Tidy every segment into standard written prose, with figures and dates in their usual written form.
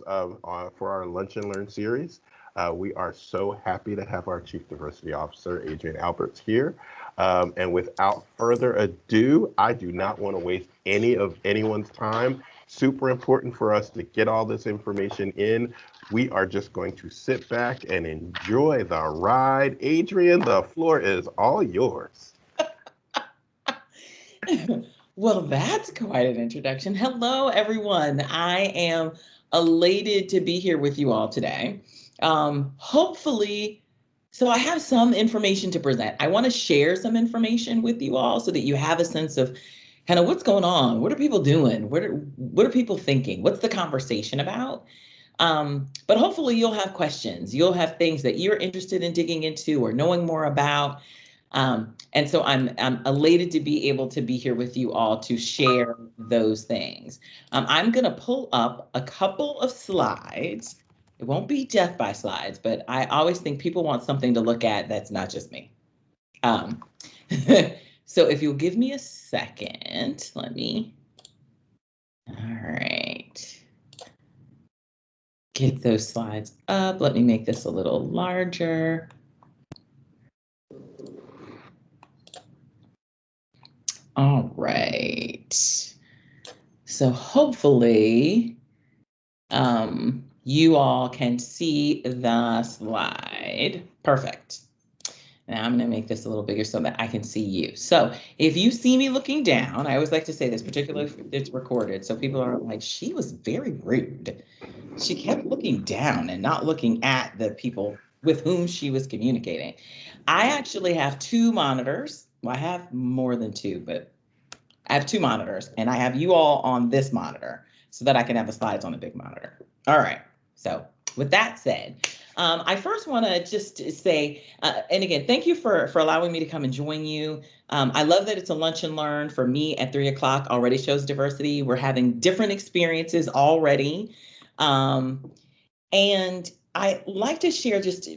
for our Lunch and Learn series. We are so happy to have our Chief Diversity Officer, Adrienne Alberts, here. And without further ado, I do not want to waste any of anyone's time. Super important for us to get all this information in. We are just going to sit back and enjoy the ride. Adrienne, the floor is all yours. Well, that's quite an introduction. Hello, everyone. I am elated to be here with you all today. Hopefully, so I have some information to present. I want to share some information with you all so that you have a sense of kind of what's going on. What are people doing? What are people thinking? What's the conversation about? But hopefully, you'll have questions. You'll have things that you're interested in digging into or knowing more about. And so I'm elated to be able to be here with you all to share those things. I'm going to pull up a couple of slides. It won't be death by slides, but I always think people want something to look at that's not just me. Um, so if you'll give me a second, all right, get those slides up. Let me make this a little larger. All right. So hopefully you all can see the slide. Perfect. Now I'm going to make this a little bigger so that I can see you. So if you see me looking down, I always like to say this, particularly if it's recorded. So people are like, she was very rude. She kept looking down and not looking at the people with whom she was communicating. I actually have two monitors. Well, I have more than two, but I have two monitors and I have you all on this monitor so that I can have the slides on the big monitor. All right. So with that said, I first want to just say, and again, thank you for allowing me to come and join you. I love that it's a lunch and learn for me at 3 o'clock already shows diversity. We're having different experiences already. And I like to share just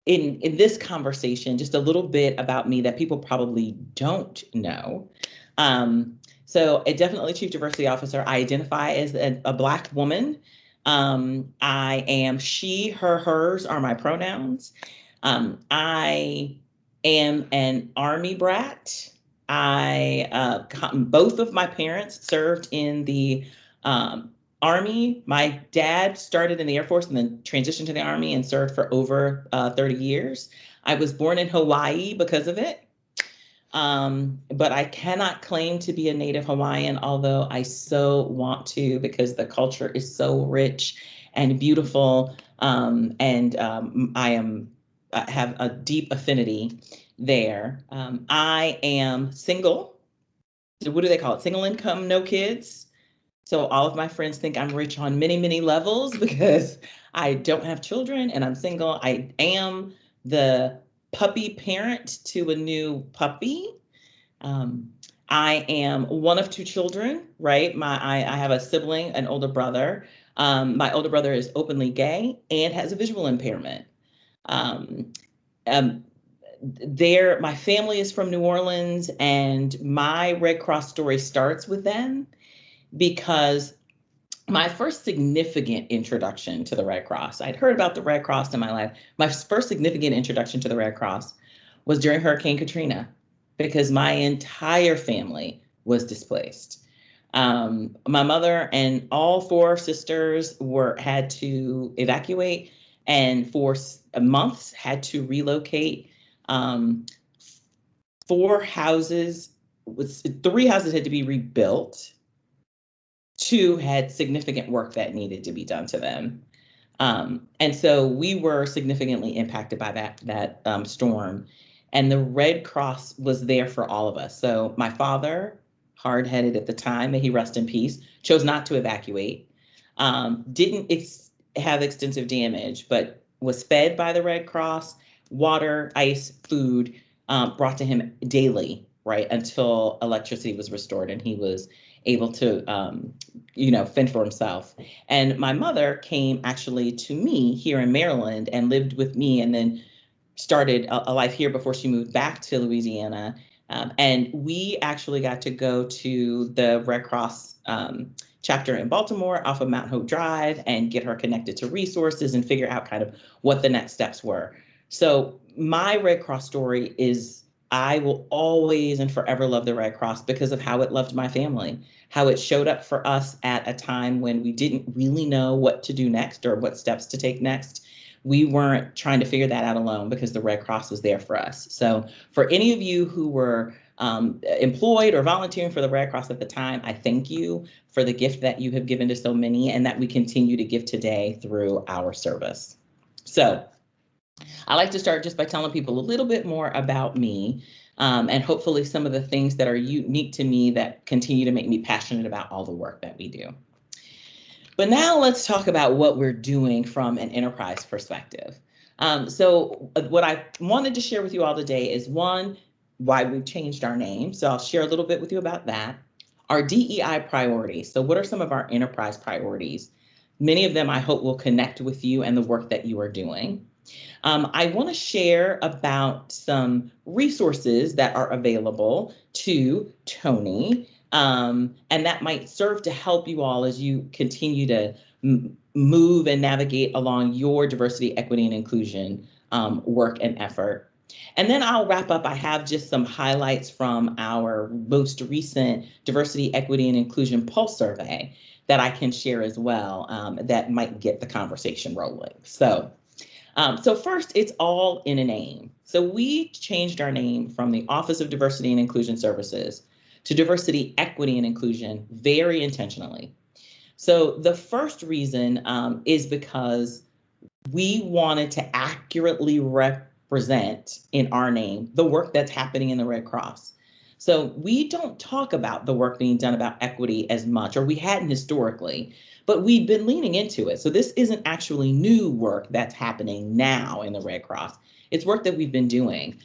in this conversation, just a little bit about me that people probably don't know. So a definitely Chief Diversity Officer. I identify as a Black woman. I am she, her, hers are my pronouns. I am an Army brat. Both of my parents served in the Army. My dad started in the Air Force and then transitioned to the Army and served for over 30 years. I was born in Hawaii because of it. But I cannot claim to be a native Hawaiian, although I so want to because the culture is so rich and beautiful. I have a deep affinity there. I am single. So what do they call it? Single income, no kids. So all of my friends think I'm rich on many, many levels because I don't have children and I'm single. I am the puppy parent to a new puppy. Um, I am one of two children, right? I have a sibling, an older brother. My older brother is openly gay and has a visual impairment. Um, um, my family is from New Orleans, and my Red Cross story starts with them because my first significant introduction to the Red Cross, I'd heard about the Red Cross in my life. My first significant introduction to the Red Cross was during Hurricane Katrina because my entire family was displaced. My mother and all four sisters had to evacuate and for months had to relocate. Um, three houses had to be rebuilt. Two had significant work that needed to be done to them. And so we were significantly impacted by that storm. And the Red Cross was there for all of us. So my father, hard-headed at the time, may he rest in peace, chose not to evacuate, didn't have extensive damage, but was fed by the Red Cross, water, ice, food, brought to him daily, right, until electricity was restored and he was able to, fend for himself. And my mother came actually to me here in Maryland and lived with me and then started a life here before she moved back to Louisiana. And we actually got to go to the Red Cross chapter in Baltimore off of Mount Hope Drive and get her connected to resources and figure out kind of what the next steps were. So my Red Cross story is, I will always and forever love the Red Cross because of how it loved my family, how it showed up for us at a time when we didn't really know what to do next or what steps to take next. We weren't trying to figure that out alone because the Red Cross was there for us. So for any of you who were employed or volunteering for the Red Cross at the time, I thank you for the gift that you have given to so many and that we continue to give today through our service. So I like to start just by telling people a little bit more about me, and hopefully some of the things that are unique to me that continue to make me passionate about all the work that we do. But now let's talk about what we're doing from an enterprise perspective. So what I wanted to share with you all today is, one, why we've changed our name. So I'll share a little bit with you about that. Our DEI priorities. So what are some of our enterprise priorities? Many of them I hope will connect with you and the work that you are doing. I want to share about some resources that are available to Tony, and that might serve to help you all as you continue to move and navigate along your diversity, equity, and inclusion work and effort. And then I'll wrap up. I have just some highlights from our most recent diversity, equity, and inclusion pulse survey that I can share as well, that might get the conversation rolling. So first, it's all in a name. So we changed our name from the Office of Diversity and Inclusion Services to Diversity, Equity, and Inclusion very intentionally. So the first reason is because we wanted to accurately represent in our name the work that's happening in the Red Cross. So we don't talk about the work being done about equity as much, or we hadn't historically, but we've been leaning into it. So this isn't actually new work that's happening now in the Red Cross. It's work that we've been doing,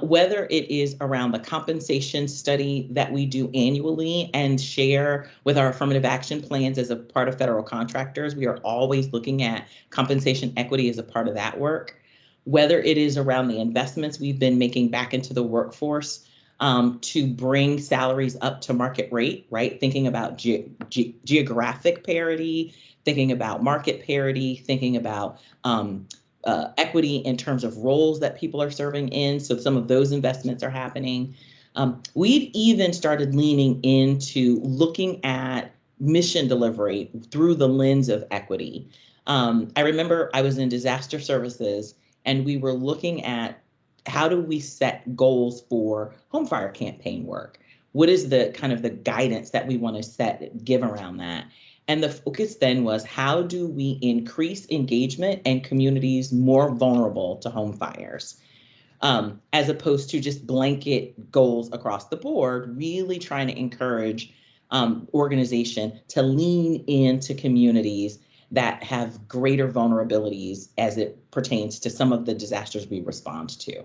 whether it is around the compensation study that we do annually and share with our affirmative action plans as a part of federal contractors. We are always looking at compensation equity as a part of that work, whether it is around the investments we've been making back into the workforce to bring salaries up to market rate, right? Thinking about geographic parity, thinking about market parity, thinking about equity in terms of roles that people are serving in. So some of those investments are happening. We've even started leaning into looking at mission delivery through the lens of equity. I remember I was in disaster services and we were looking at how do we set goals for home fire campaign work? What is the kind of the guidance that we want to give around that? And the focus then was, how do we increase engagement and communities more vulnerable to home fires? As opposed to just blanket goals across the board, really trying to encourage organization to lean into communities that have greater vulnerabilities as it pertains to some of the disasters we respond to.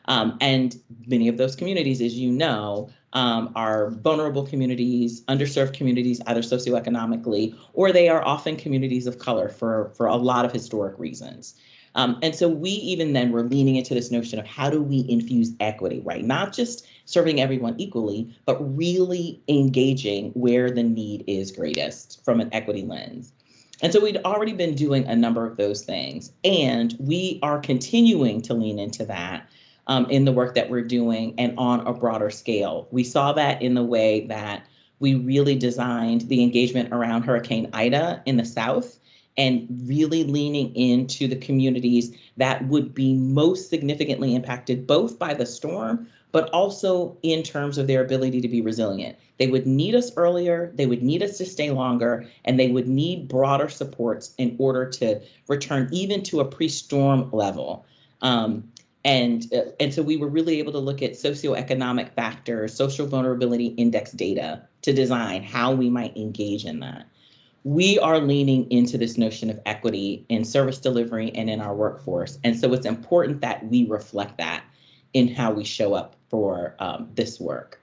And many of those communities, as you know, are vulnerable communities, underserved communities, either socioeconomically, or they are often communities of color for a lot of historic reasons. And so we even then were leaning into this notion of how do we infuse equity, right? Not just serving everyone equally, but really engaging where the need is greatest from an equity lens. And so we'd already been doing a number of those things, and we are continuing to lean into that in the work that we're doing and on a broader scale. We saw that in the way that we really designed the engagement around Hurricane Ida in the South and really leaning into the communities that would be most significantly impacted both by the storm, but also in terms of their ability to be resilient. They would need us earlier, they would need us to stay longer, and they would need broader supports in order to return even to a pre-storm level. And so we were really able to look at socioeconomic factors, social vulnerability index data to design how we might engage in that. We are leaning into this notion of equity in service delivery and in our workforce. And so it's important that we reflect that in how we show up for this work.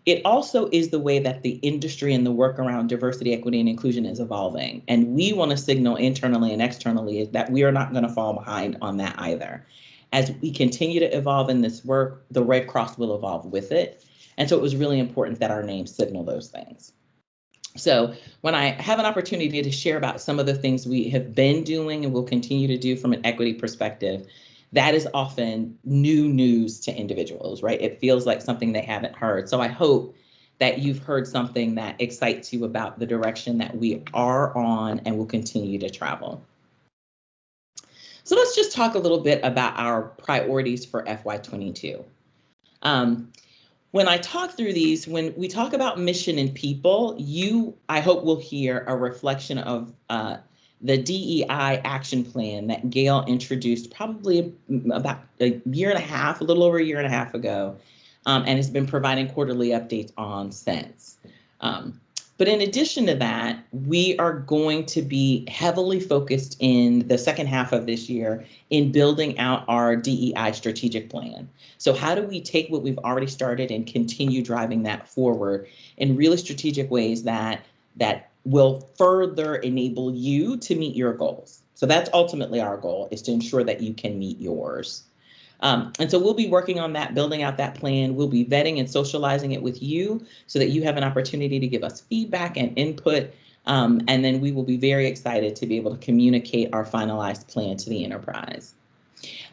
It also is the way that the industry and the work around diversity, equity, and inclusion is evolving. And we want to signal internally and externally that we are not going to fall behind on that either. as we continue to evolve in this work, the Red Cross will evolve with it. And so it was really important that our names signal those things. So when I have an opportunity to share about some of the things we have been doing and will continue to do from an equity perspective, that is often new news to individuals, right? It feels like something they haven't heard. So I hope that you've heard something that excites you about the direction that we are on and will continue to travel. So let's just talk a little bit about our priorities for FY22. When I talk through these, when we talk about mission and people, I hope, will hear a reflection of the DEI action plan that Gail introduced probably about a year and a half, a little over a year and a half ago, and has been providing quarterly updates on since. But in addition to that, we are going to be heavily focused in the second half of this year in building out our DEI strategic plan. So how do we take what we've already started and continue driving that forward in really strategic ways that will further enable you to meet your goals? So that's ultimately our goal, is to ensure that you can meet yours. And so we'll be working on that, building out that plan. We'll be vetting and socializing it with you so that you have an opportunity to give us feedback and input. And then we will be very excited to be able to communicate our finalized plan to the enterprise.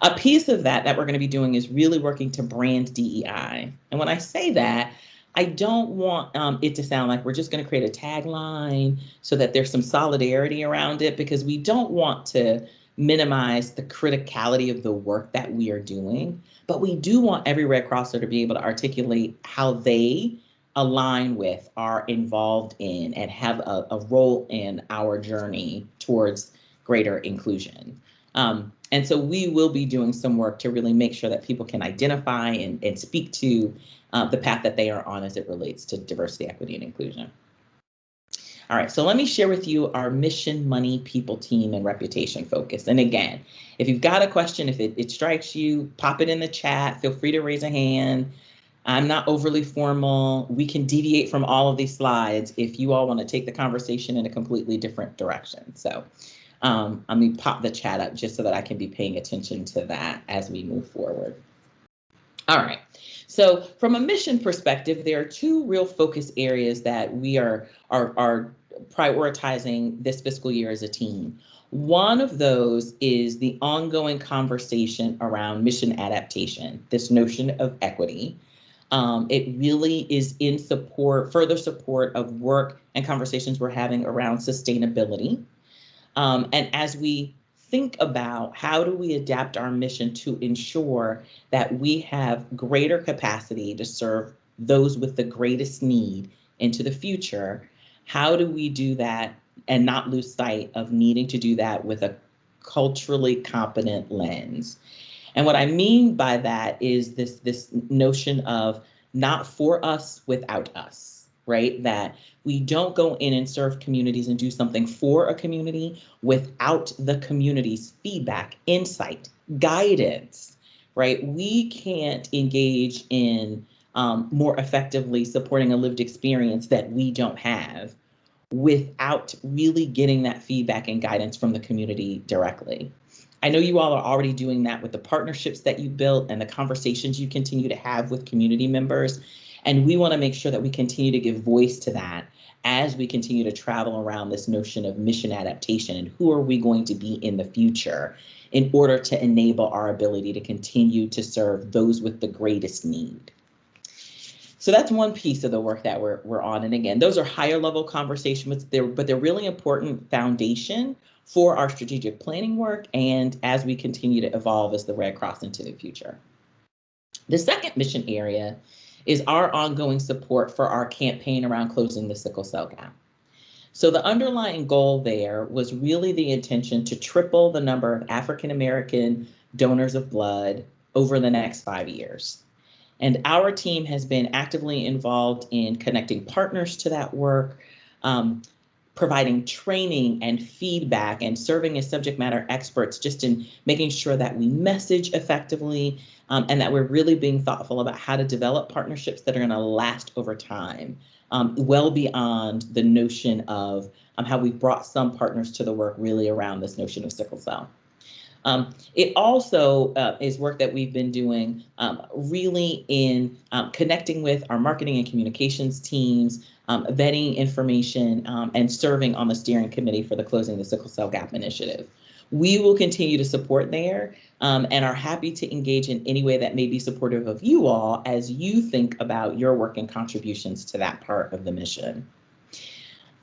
A piece of that we're going to be doing is really working to brand DEI. And when I say that, I don't want it to sound like we're just going to create a tagline so that there's some solidarity around it, because we don't want to minimize the criticality of the work that we are doing, but we do want every Red Crosser to be able to articulate how they align with, are involved in, and have a role in our journey towards greater inclusion. And so we will be doing some work to really make sure that people can identify and speak to the path that they are on as it relates to diversity, equity, and inclusion. All right, so let me share with you our mission, money, people, team, and reputation focus. And again, if you've got a question, if it strikes you, pop it in the chat. Feel free to raise a hand. I'm not overly formal. We can deviate from all of these slides if you all want to take the conversation in a completely different direction. So let me pop the chat up just so that I can be paying attention to that as we move forward. All right. So from a mission perspective, there are two real focus areas that we are prioritizing this fiscal year as a team. One of those is the ongoing conversation around mission adaptation, this notion of equity. It really is in further support of work and conversations we're having around sustainability. And as we think about how do we adapt our mission to ensure that we have greater capacity to serve those with the greatest need into the future, how do we do that and not lose sight of needing to do that with a culturally competent lens? And what I mean by that is this notion of not for us without us, right? That we don't go in and serve communities and do something for a community without the community's feedback, insight, guidance, right? We can't engage in more effectively supporting a lived experience that we don't have without really getting that feedback and guidance from the community directly. I know you all are already doing that with the partnerships that you built and the conversations you continue to have with community members. And we want to make sure that we continue to give voice to that as we continue to travel around this notion of mission adaptation and who are we going to be in the future in order to enable our ability to continue to serve those with the greatest need. So that's one piece of the work that we're on. And again, those are higher level conversations, but they're really important foundation for our strategic planning work and as we continue to evolve as the Red Cross into the future. The second mission area is our ongoing support for our campaign around closing the sickle cell gap. So the underlying goal there was really the intention to triple the number of African American donors of blood over the next 5 years. And our team has been actively involved in connecting partners to that work, providing training and feedback and serving as subject matter experts just in making sure that we message effectively and that we're really being thoughtful about how to develop partnerships that are going to last over time, well beyond the notion of how we've brought some partners to the work really around this notion of sickle cell. It also is work that we've been doing really in connecting with our marketing and communications teams, vetting information, and serving on the steering committee for the Closing the Sickle Cell Gap initiative. We will continue to support there and are happy to engage in any way that may be supportive of you all as you think about your work and contributions to that part of the mission.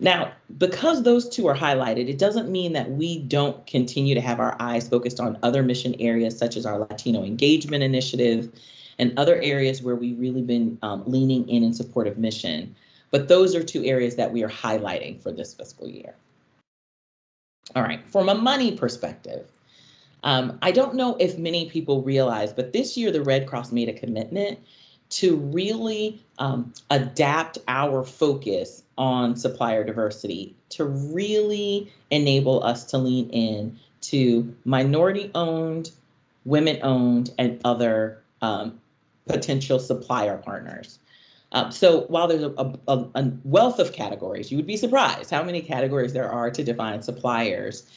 Now, because those two are highlighted, it doesn't mean that we don't continue to have our eyes focused on other mission areas such as our Latino Engagement Initiative and other areas where we've really been leaning in support of mission. But those are two areas that we are highlighting for this fiscal year. All right, from a money perspective, I don't know if many people realize, but this year the Red Cross made a commitment to really adapt our focus on supplier diversity to really enable us to lean in to minority-owned, women-owned, and other potential supplier partners. So while there's a wealth of categories, you would be surprised how many categories there are to define suppliers.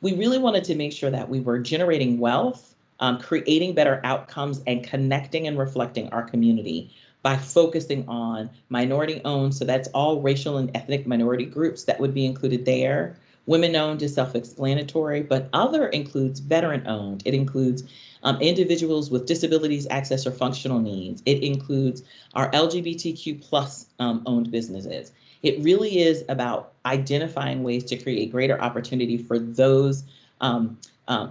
We really wanted to make sure that we were generating wealth, creating better outcomes, and connecting and reflecting our community by focusing on minority-owned, so that's all racial and ethnic minority groups that would be included there. Women-owned is self-explanatory, but other includes veteran-owned. It includes individuals with disabilities, access, or functional needs. It includes our LGBTQ plus owned businesses. It really is about identifying ways to create greater opportunity for those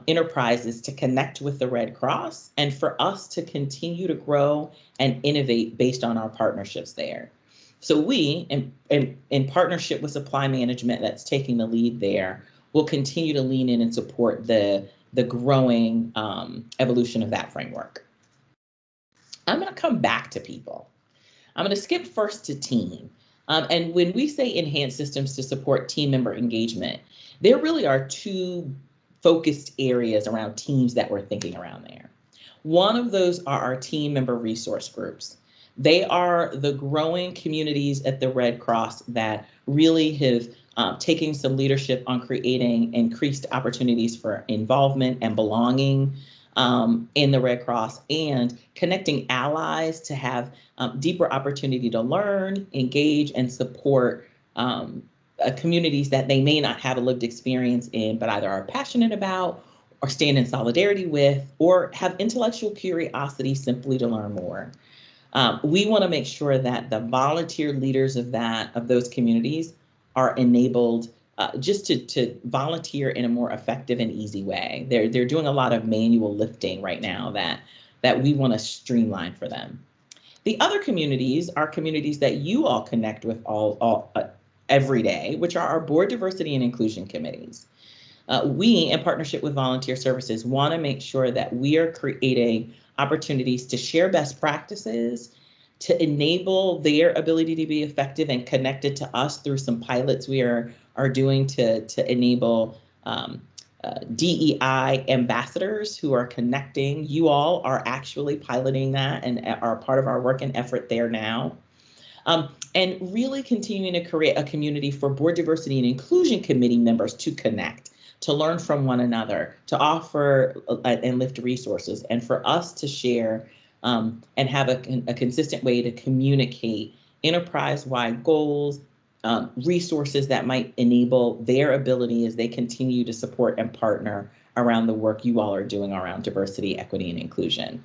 enterprises to connect with the Red Cross and for us to continue to grow and innovate based on our partnerships there. So we, in partnership with supply management that's taking the lead there, will continue to lean in and support the growing evolution of that framework. I'm going to come back to people. I'm going to skip first to team. And when we say enhance systems to support team member engagement, there really are two focused areas around teams that we're thinking around there. One of those are our team member resource groups. They are the growing communities at the Red Cross that really have taken some leadership on creating increased opportunities for involvement and belonging in the Red Cross and connecting allies to have deeper opportunity to learn, engage, and support communities that they may not have a lived experience in, but either are passionate about or stand in solidarity with, or have intellectual curiosity simply to learn more. We want to make sure that the volunteer leaders of those communities are enabled just to volunteer in a more effective and easy way. They're doing a lot of manual lifting right now that we want to streamline for them. The other communities are communities that you all connect with every day, which are our board diversity and inclusion committees. We, in partnership with Volunteer Services, want to make sure that we are creating opportunities to share best practices, to enable their ability to be effective and connected to us through some pilots we are doing to enable DEI ambassadors who are connecting. You all are actually piloting that and are part of our work and effort there now. And really continuing to create a community for board diversity and inclusion committee members to connect, to learn from one another, to offer and lift resources, and for us to share and have a consistent way to communicate enterprise-wide goals, resources that might enable their ability as they continue to support and partner around the work you all are doing around diversity, equity, and inclusion.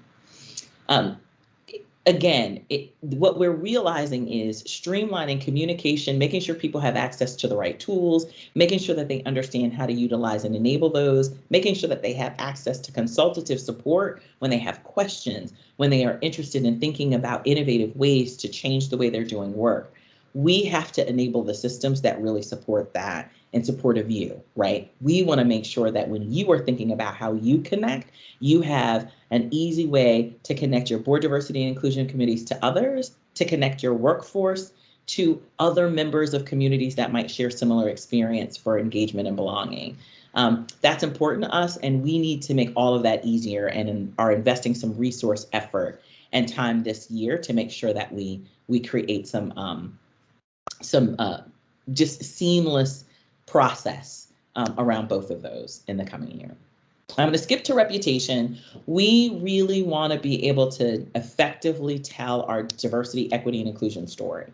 Again, what we're realizing is streamlining communication, making sure people have access to the right tools, making sure that they understand how to utilize and enable those, making sure that they have access to consultative support when they have questions, when they are interested in thinking about innovative ways to change the way they're doing work. We have to enable the systems that really support that in support of you, right? We want to make sure that when you are thinking about how you connect, you have an easy way to connect your board diversity and inclusion committees to others, to connect your workforce to other members of communities that might share similar experience for engagement and belonging. That's important to us, and we need to make all of that easier and are investing some resource effort and time this year to make sure that we create some just seamless process around both of those in the coming year. I'm going to skip to reputation. We really want to be able to effectively tell our diversity, equity, and inclusion story.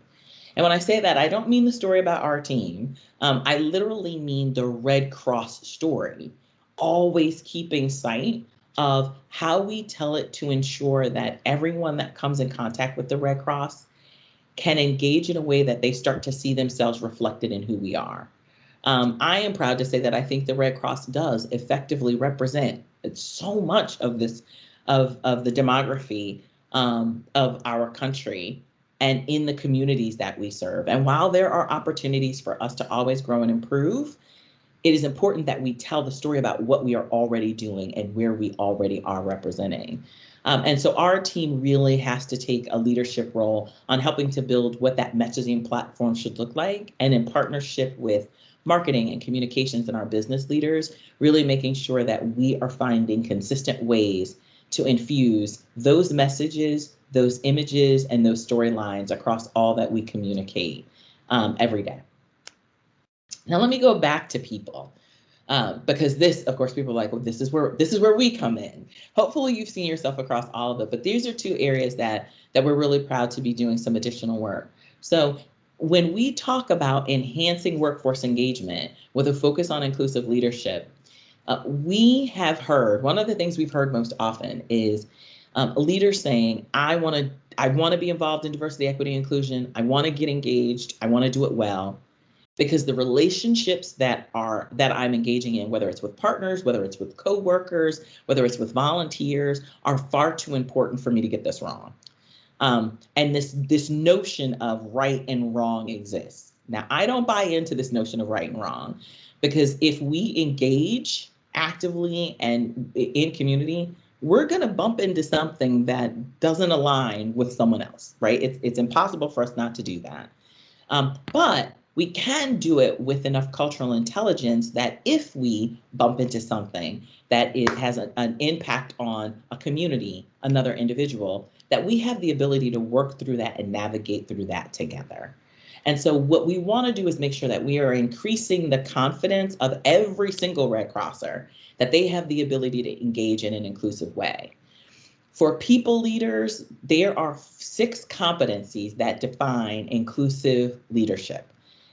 And when I say that, I don't mean the story about our team. I literally mean the Red Cross story, always keeping sight of how we tell it to ensure that everyone that comes in contact with the Red Cross can engage in a way that they start to see themselves reflected in who we are. I am proud to say that I think the Red Cross does effectively represent so much of this, of the demography of our country and in the communities that we serve. And while there are opportunities for us to always grow and improve, it is important that we tell the story about what we are already doing and where we already are representing. And so our team really has to take a leadership role on helping to build what that messaging platform should look like, and in partnership with marketing and communications and our business leaders, really making sure that we are finding consistent ways to infuse those messages, those images, and those storylines across all that we communicate every day. Now let me go back to people. Because this, of course, people are like, well, this is where we come in. Hopefully you've seen yourself across all of it, but these are two areas that we're really proud to be doing some additional work. So when we talk about enhancing workforce engagement with a focus on inclusive leadership, we have heard, one of the things we've heard most often is leaders saying, I want to be involved in diversity, equity, inclusion. I want to get engaged. I want to do it well, because the relationships that I'm engaging in, whether it's with partners, whether it's with coworkers, whether it's with volunteers, are far too important for me to get this wrong. And this notion of right and wrong exists. Now, I don't buy into this notion of right and wrong, because if we engage actively and in community, we're going to bump into something that doesn't align with someone else, right? It's impossible for us not to do that. But we can do it with enough cultural intelligence that if we bump into something that it has an impact on a community, another individual, that we have the ability to work through that and navigate through that together. And so what we want to do is make sure that we are increasing the confidence of every single Red Crosser, that they have the ability to engage in an inclusive way. For people leaders, there are 6 competencies that define inclusive leadership.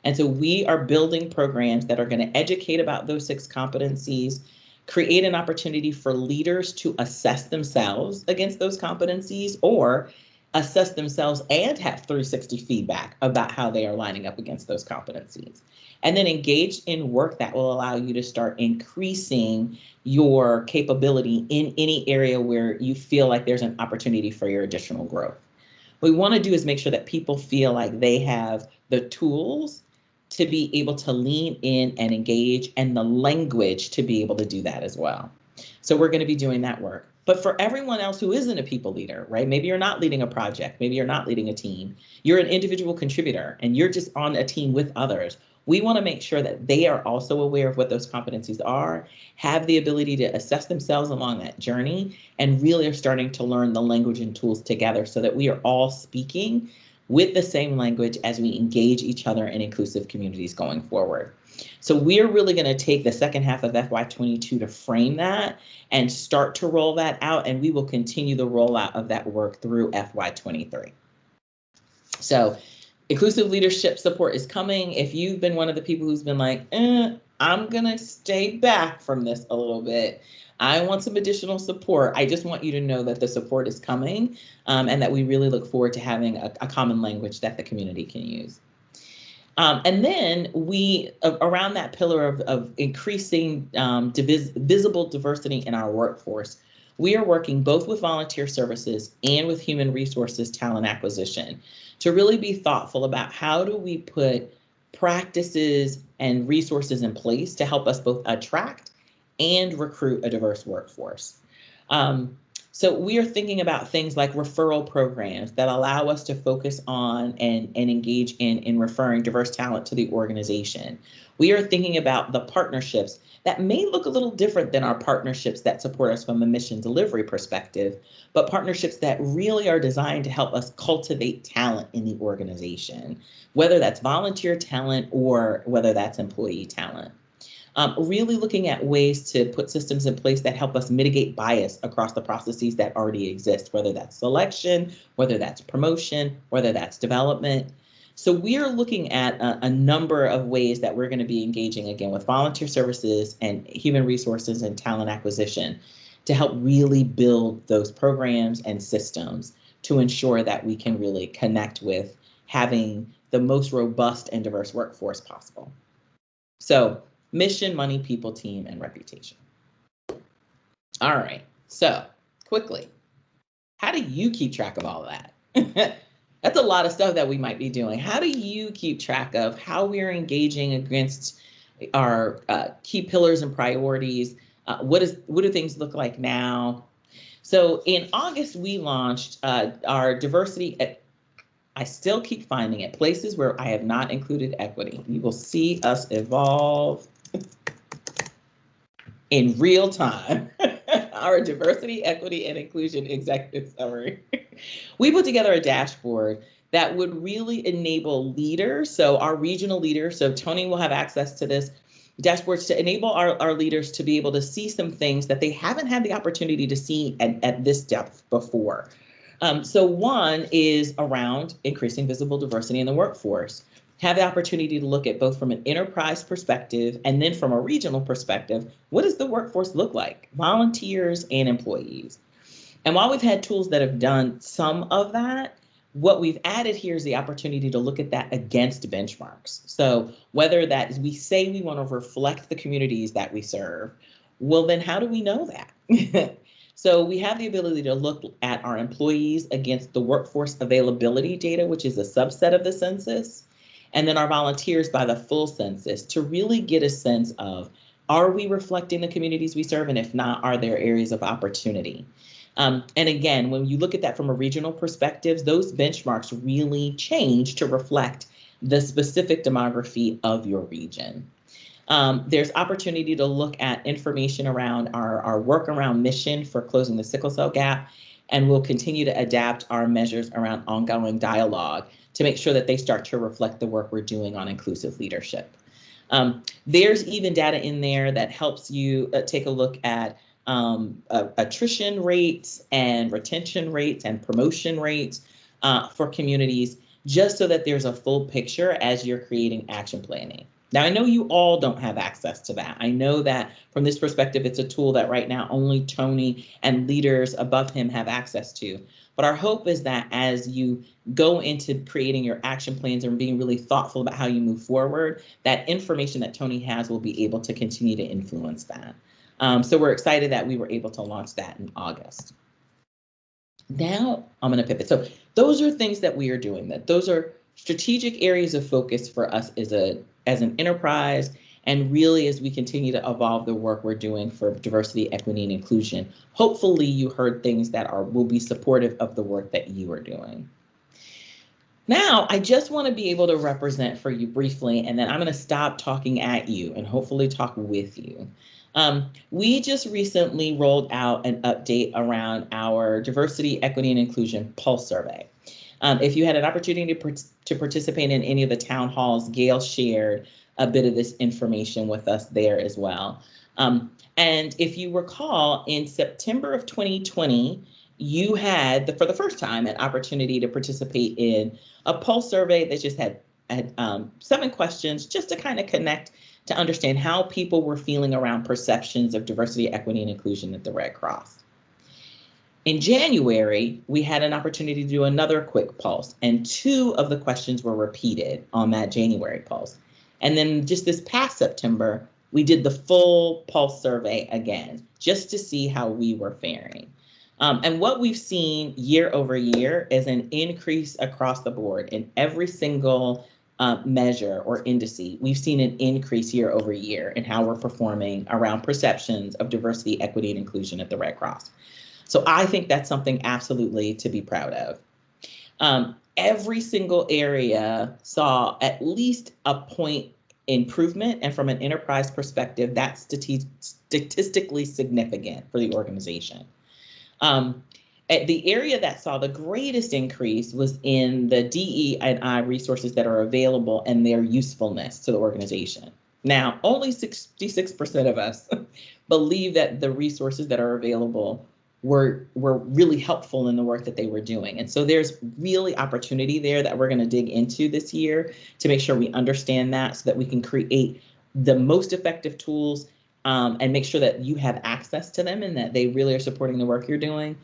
And so we are building programs that are going to educate about those 6 competencies, create an opportunity for leaders to assess themselves against those competencies, or assess themselves and have 360 feedback about how they are lining up against those competencies. And then engage in work that will allow you to start increasing your capability in any area where you feel like there's an opportunity for your additional growth. What we want to do is make sure that people feel like they have the tools to be able to lean in and engage, and the language to be able to do that as well. So we're going to be doing that work. But for everyone else who isn't a people leader, right? Maybe you're not leading a project, maybe you're not leading a team, you're an individual contributor and you're just on a team with others. We want to make sure that they are also aware of what those competencies are, have the ability to assess themselves along that journey, and really are starting to learn the language and tools together so that we are all speaking with the same language as we engage each other in inclusive communities going forward. So we're really going to take the second half of FY22 to frame that and start to roll that out, and we will continue the rollout of that work through FY23. So inclusive leadership support is coming. If you've been one of the people who's been like, I'm going to stay back from this a little bit, I want some additional support, I just want you to know that the support is coming, and that we really look forward to having a common language that the community can use. And then we, around that pillar of increasing visible diversity in our workforce, we are working both with volunteer services and with human resources talent acquisition to really be thoughtful about how do we put practices and resources in place to help us both attract and recruit a diverse workforce. So we are thinking about things like referral programs that allow us to focus on and engage in referring diverse talent to the organization. We are thinking about the partnerships that may look a little different than our partnerships that support us from a mission delivery perspective, but partnerships that really are designed to help us cultivate talent in the organization, whether that's volunteer talent or whether that's employee talent. Really looking at ways to put systems in place that help us mitigate bias across the processes that already exist, whether that's selection, whether that's promotion, whether that's development. So we are looking at a number of ways that we're going to be engaging again with volunteer services and human resources and talent acquisition to help really build those programs and systems to ensure that we can really connect with having the most robust and diverse workforce possible. So mission, money, people, team, and reputation. All right, so quickly, how do you keep track of all of that? That's a lot of stuff that we might be doing. How do you keep track of how we're engaging against our key pillars and priorities? What do things look like now? So in August, we launched our diversity. I still keep finding it, places where I have not included equity. You will see us evolve in real time. Our diversity, equity, and inclusion executive summary. We put together a dashboard that would really enable leaders, so our regional leaders, so Tony will have access to this dashboards to enable our leaders to be able to see some things that they haven't had the opportunity to see at this depth before. So one is around increasing visible diversity in the workforce. Have the opportunity to look at both from an enterprise perspective and then from a regional perspective, what does the workforce look like? Volunteers and employees. And while we've had tools that have done some of that, what we've added here is the opportunity to look at that against benchmarks. So whether that is we say we want to reflect the communities that we serve, well, then how do we know that? So we have the ability to look at our employees against the workforce availability data, which is a subset of the census, and then our volunteers by the full census to really get a sense of, are we reflecting the communities we serve? And if not, are there areas of opportunity? And again, when you look at that from a regional perspective, those benchmarks really change to reflect the specific demography of your region. There's opportunity to look at information around our work around mission for closing the sickle cell gap, and we'll continue to adapt our measures around ongoing dialogue to make sure that they start to reflect the work we're doing on inclusive leadership. There's even data in there that helps you take a look at attrition rates and retention rates and promotion rates for communities, just so that there's a full picture as you're creating action planning. Now, I know you all don't have access to that. I know that from this perspective, it's a tool that right now only Tony and leaders above him have access to. But our hope is that as you go into creating your action plans and being really thoughtful about how you move forward, that information that Tony has will be able to continue to influence that. So we're excited that we were able to launch that in August. Now I'm going to pivot. So those are things that we are doing. Those are strategic areas of focus for us as an enterprise, and really as we continue to evolve the work we're doing for diversity, equity, and inclusion. Hopefully you heard things that will be supportive of the work that you are doing. Now, I just want to be able to represent for you briefly, and then I'm going to stop talking at you and hopefully talk with you. We just recently rolled out an update around our diversity, equity, and inclusion pulse survey. If you had an opportunity to participate in any of the town halls, Gail shared a bit of this information with us there as well. And if you recall, in September of 2020, you had, for the first time, an opportunity to participate in a pulse survey that just had 7 questions just to kind of connect to understand how people were feeling around perceptions of diversity, equity, and inclusion at the Red Cross. In January, we had an opportunity to do another quick pulse, and 2 of the questions were repeated on that January pulse. And then just this past September, we did the full pulse survey again, just to see how we were faring. And what we've seen year over year is an increase across the board in every single measure or indice. We've seen an increase year over year in how we're performing around perceptions of diversity, equity, and inclusion at the Red Cross. So I think that's something absolutely to be proud of. Every single area saw at least a point improvement, and from an enterprise perspective, that's statistically significant for the organization. The area that saw the greatest increase was in the DEI resources that are available and their usefulness to the organization. Now, only 66% of us believe that the resources that are available were really helpful in the work that they were doing. And so there's really opportunity there that we're going to dig into this year to make sure we understand that so that we can create the most effective tools and make sure that you have access to them and that they really are supporting the work you're doing.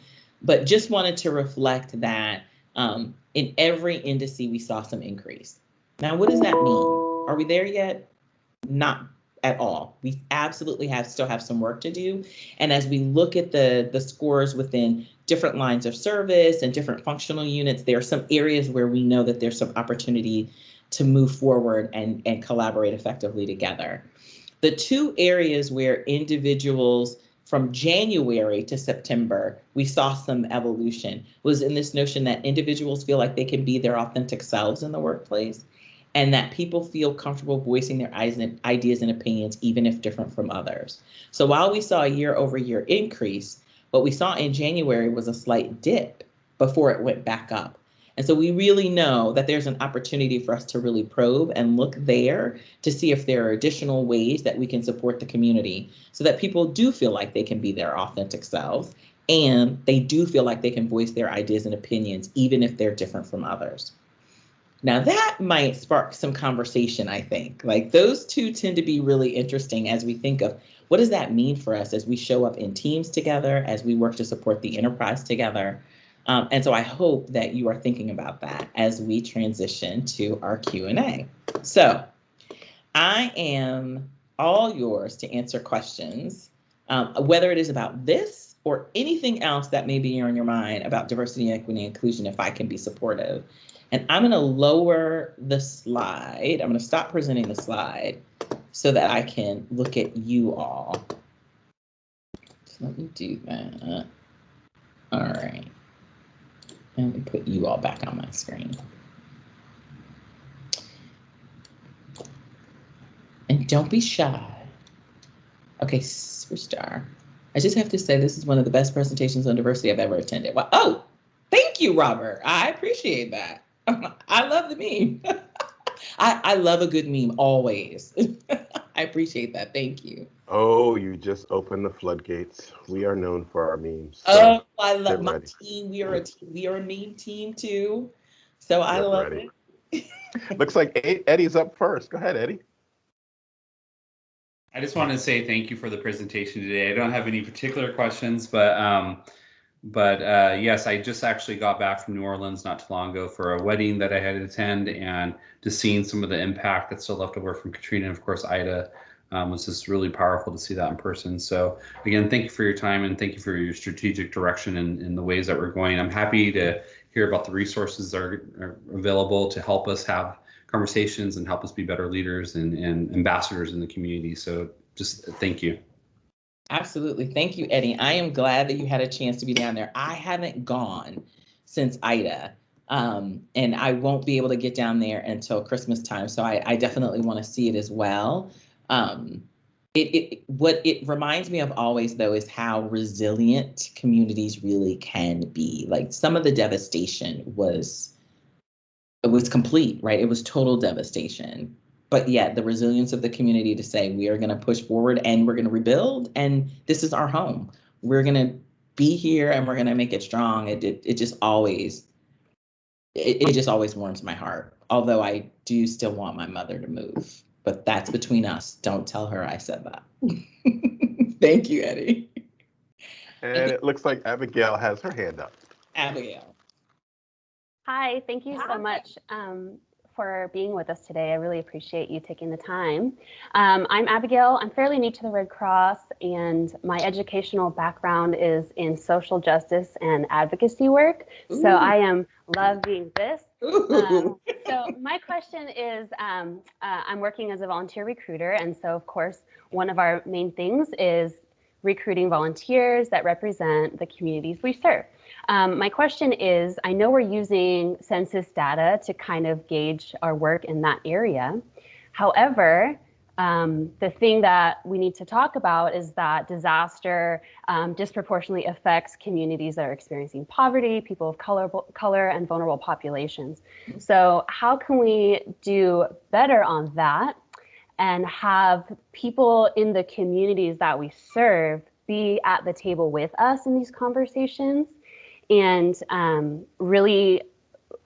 But just wanted to reflect that in every indice we saw some increase. Now, what does that mean? Are we there yet? Not at all. We absolutely still have some work to do. And as we look at the scores within different lines of service and different functional units, there are some areas where we know that there's some opportunity to move forward and collaborate effectively together. The two areas where individuals from January to September, we saw some evolution was in this notion that individuals feel like they can be their authentic selves in the workplace, and that people feel comfortable voicing their ideas and opinions, even if different from others. So while we saw a year-over-year increase, what we saw in January was a slight dip before it went back up. And so we really know that there's an opportunity for us to really probe and look there to see if there are additional ways that we can support the community so that people do feel like they can be their authentic selves and they do feel like they can voice their ideas and opinions, even if they're different from others. Now that might spark some conversation, I think. Like those two tend to be really interesting as we think of what does that mean for us as we show up in teams together, as we work to support the enterprise together. And so I hope that you are thinking about that as we transition to our Q&A. So I am all yours to answer questions, whether it is about this or anything else that may be on your mind about diversity, equity, and inclusion, if I can be supportive. And I'm going to lower the slide. I'm going to stop presenting the slide so that I can look at you all. So let me do that. All right. And let me put you all back on my screen. And don't be shy. Okay, superstar. I just have to say this is one of the best presentations on diversity I've ever attended. Well, oh, thank you, Robert. I appreciate that. I love the meme. I love a good meme always. I appreciate that. Thank you. Oh, you just opened the floodgates. We are known for our memes. So oh, I love my ready. team. We are a meme team too. So I love it. Looks like Eddie's up first. Go ahead, Eddie. I just wanted to say thank you for the presentation today. I don't have any particular questions, but yes, I just actually got back from New Orleans not too long ago for a wedding that I had to attend, and just seeing some of the impact that's still left over from Katrina and of course Ida was just really powerful to see that in person. So again, thank you for your time and thank you for your strategic direction in the ways that we're going. I'm happy to hear about the resources that are available to help us have conversations and help us be better leaders and ambassadors in the community. So just thank you. Absolutely. Thank you, Eddie. I am glad that you had a chance to be down there. I haven't gone since Ida, and I won't be able to get down there until Christmas time. So I definitely want to see it as well. What it reminds me of always, though, is how resilient communities really can be. Like some of the devastation was complete, right? It was total devastation. But yet the resilience of the community to say, we are going to push forward and we're going to rebuild. And this is our home. We're going to be here and we're going to make it strong. It just always warms my heart. Although I do still want my mother to move. But that's between us. Don't tell her I said that. Thank you, Eddie. And it looks like Abigail has her hand up. Abigail. Hi, thank you so much for being with us today. I really appreciate you taking the time. I'm Abigail. I'm fairly new to the Red Cross, and my educational background is in social justice and advocacy work. Ooh. So I am loving this. So my question is, I'm working as a volunteer recruiter, and so of course, one of our main things is recruiting volunteers that represent the communities we serve. My question is, I know we're using census data to kind of gauge our work in that area. However, the thing that we need to talk about is that disaster disproportionately affects communities that are experiencing poverty, people of color, and vulnerable populations. So how can we do better on that? and have people in the communities that we serve be at the table with us in these conversations, and really,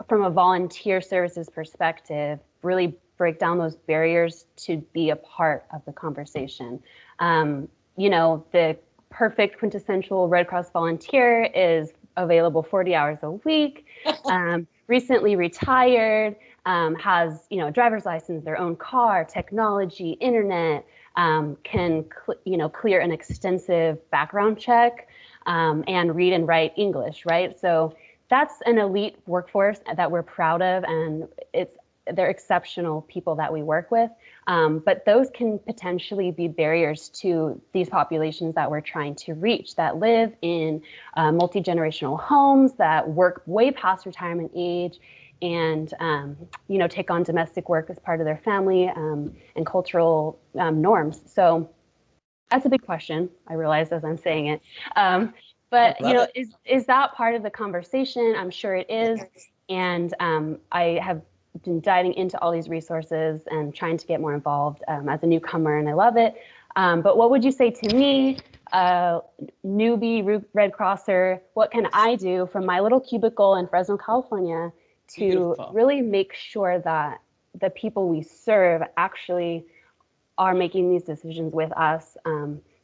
from a volunteer services perspective, really break down those barriers to be a part of the conversation. You know, the perfect quintessential Red Cross volunteer is available 40 hours a week, recently retired, has, you know, a driver's license, their own car, technology, internet, can clear an extensive background check, and read and write English, right? So that's an elite workforce that we're proud of, and they're exceptional people that we work with. But those can potentially be barriers to these populations that we're trying to reach, that live in multi-generational homes, that work way past retirement age, and you know, take on domestic work as part of their family, and cultural norms. So that's a big question, I realize as I'm saying it. But you know, is that part of the conversation? I'm sure it is. And I have been diving into all these resources and trying to get more involved as a newcomer, and I love it. But what would you say to me, newbie Red Crosser? What can I do from my little cubicle in Fresno, California, to really make sure that the people we serve actually are making these decisions with us?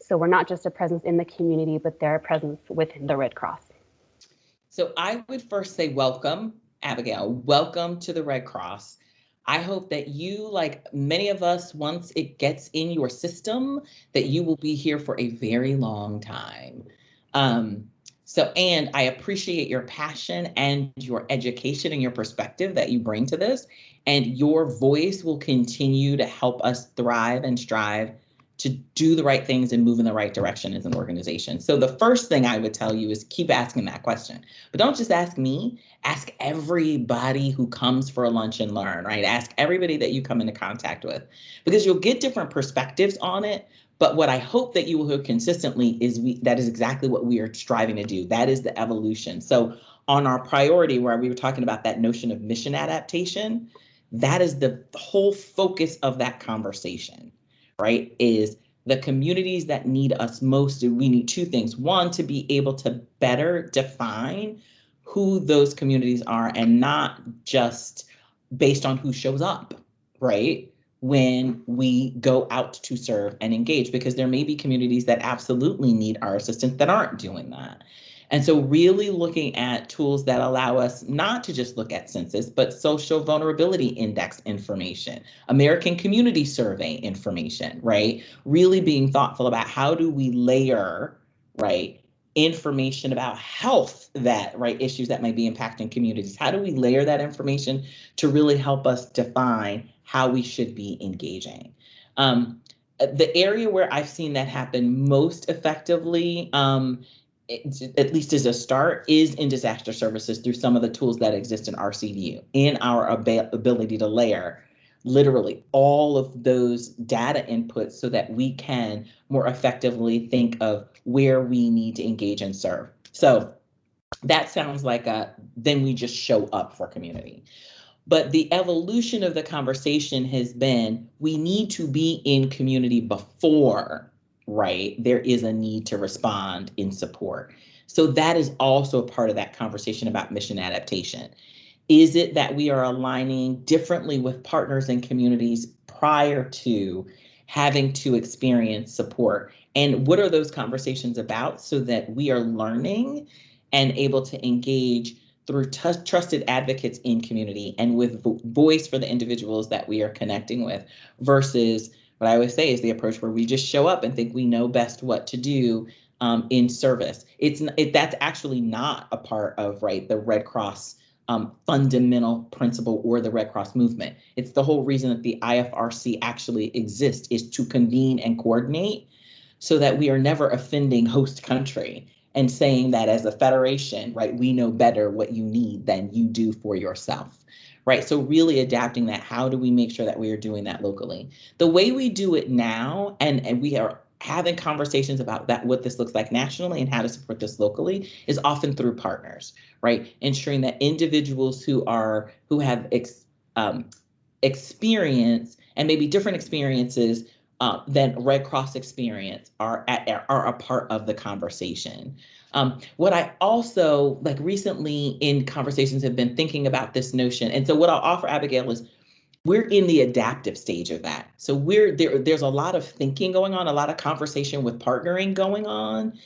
So we're not just a presence in the community, but they're a presence within the Red Cross. So I would first say welcome, Abigail. Welcome to the Red Cross. I hope that you, like many of us, once it gets in your system, that you will be here for a very long time. And I appreciate your passion and your education and your perspective that you bring to this. And your voice will continue to help us thrive and strive to do the right things and move in the right direction as an organization. So the first thing I would tell you is keep asking that question. But don't just ask me, ask everybody who comes for a lunch and learn, right? Ask everybody that you come into contact with, because you'll get different perspectives on it. But what I hope that you will hear consistently is that is exactly what we are striving to do. That is the evolution. So on our priority, where we were talking about that notion of mission adaptation, that is the whole focus of that conversation, right? Is the communities that need us most, we need two things. One, to be able to better define who those communities are, and not just based on who shows up, right? When we go out to serve and engage, because there may be communities that absolutely need our assistance that aren't doing that. And so really looking at tools that allow us not to just look at census, but social vulnerability index information, American Community Survey information, right? Really being thoughtful about how do we layer, right, information about health, that, right, issues that may be impacting communities. How do we layer that information to really help us define how we should be engaging? The area where I've seen that happen most effectively, at least as a start, is in disaster services through some of the tools that exist in RCVU, in our ability to layer literally all of those data inputs so that we can more effectively think of where we need to engage and serve. So that sounds like then we just show up for community. But the evolution of the conversation has been, we need to be in community before, right, there is a need to respond in support. So that is also a part of that conversation about mission adaptation. Is it that we are aligning differently with partners and communities prior to having to experience support? And what are those conversations about, so that we are learning and able to engage through trusted advocates in community and with voice for the individuals that we are connecting with, versus what I always say is the approach where we just show up and think we know best what to do in service. That's actually not a part of, right, the Red Cross fundamental principle or the Red Cross movement. It's the whole reason that the IFRC actually exists, is to convene and coordinate so that we are never offending host country and saying that as a federation, right, we know better what you need than you do for yourself, right? So really adapting that, how do we make sure that we are doing that locally? The way we do it now, and we are having conversations about that, what this looks like nationally and how to support this locally, is often through partners, right? Ensuring that individuals who have experience and maybe different experiences than Red Cross experience are a part of the conversation. What I also like recently in conversations have been thinking about this notion. And so what I'll offer, Abigail, is we're in the adaptive stage of that. So there's a lot of thinking going on, a lot of conversation with partnering going on.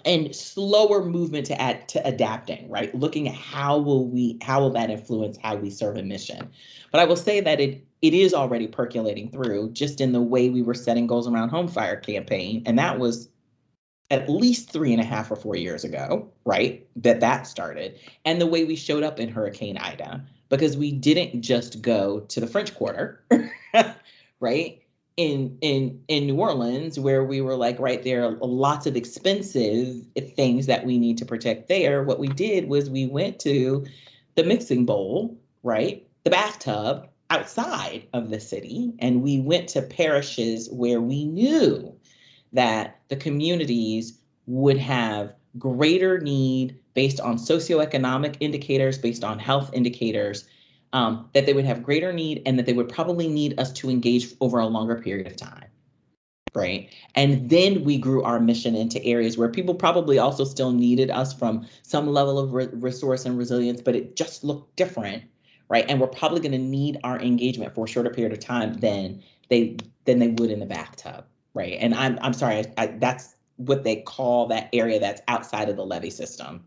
And slower movement to adapting, right? Looking at how will that influence how we serve a mission. But I will say that it is already percolating through just in the way we were setting goals around home fire campaign. And that was at least 3.5 or 4 years ago, right? That started. And the way we showed up in Hurricane Ida, because we didn't just go to the French Quarter, right? In New Orleans, where we were like, right, there are lots of expensive things that we need to protect there. What we did was we went to the mixing bowl, right? The bathtub outside of the city. And we went to parishes where we knew that the communities would have greater need based on socioeconomic indicators, based on health indicators, that they would have greater need and that they would probably need us to engage over a longer period of time, right? And then we grew our mission into areas where people probably also still needed us from some level of resource and resilience, but it just looked different, right? And we're probably going to need our engagement for a shorter period of time than they would in the bathtub, right? And I'm sorry, that's what they call that area that's outside of the levee system.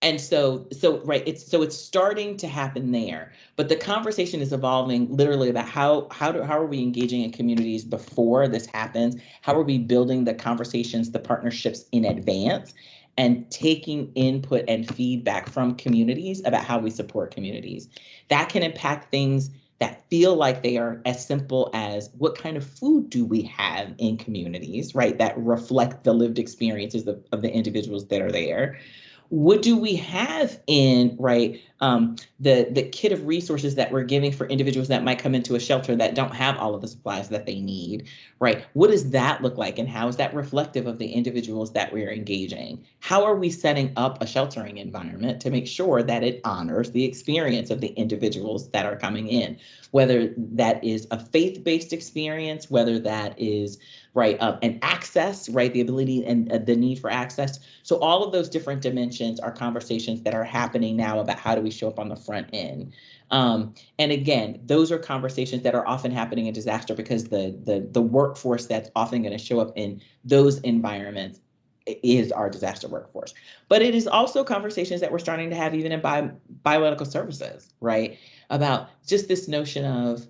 And so right, it's starting to happen there, but the conversation is evolving literally about how are we engaging in communities before this happens? How are we building the conversations, the partnerships in advance, and taking input and feedback from communities about how we support communities? That can impact things that feel like they are as simple as what kind of food do we have in communities, right? That reflect the lived experiences of the individuals that are there. What do we have in, right, the kit of resources that we're giving for individuals that might come into a shelter that don't have all of the supplies that they need, right? What does that look like, and how is that reflective of the individuals that we're engaging? How are we setting up a sheltering environment to make sure that it honors the experience of the individuals that are coming in, whether that is a faith-based experience, whether that is right, and access, right, the ability and the need for access. So all of those different dimensions are conversations that are happening now about how do we show up on the front end. And again, those are conversations that are often happening in disaster because the workforce that's often going to show up in those environments is our disaster workforce. But it is also conversations that we're starting to have even in biomedical services, right, about just this notion of,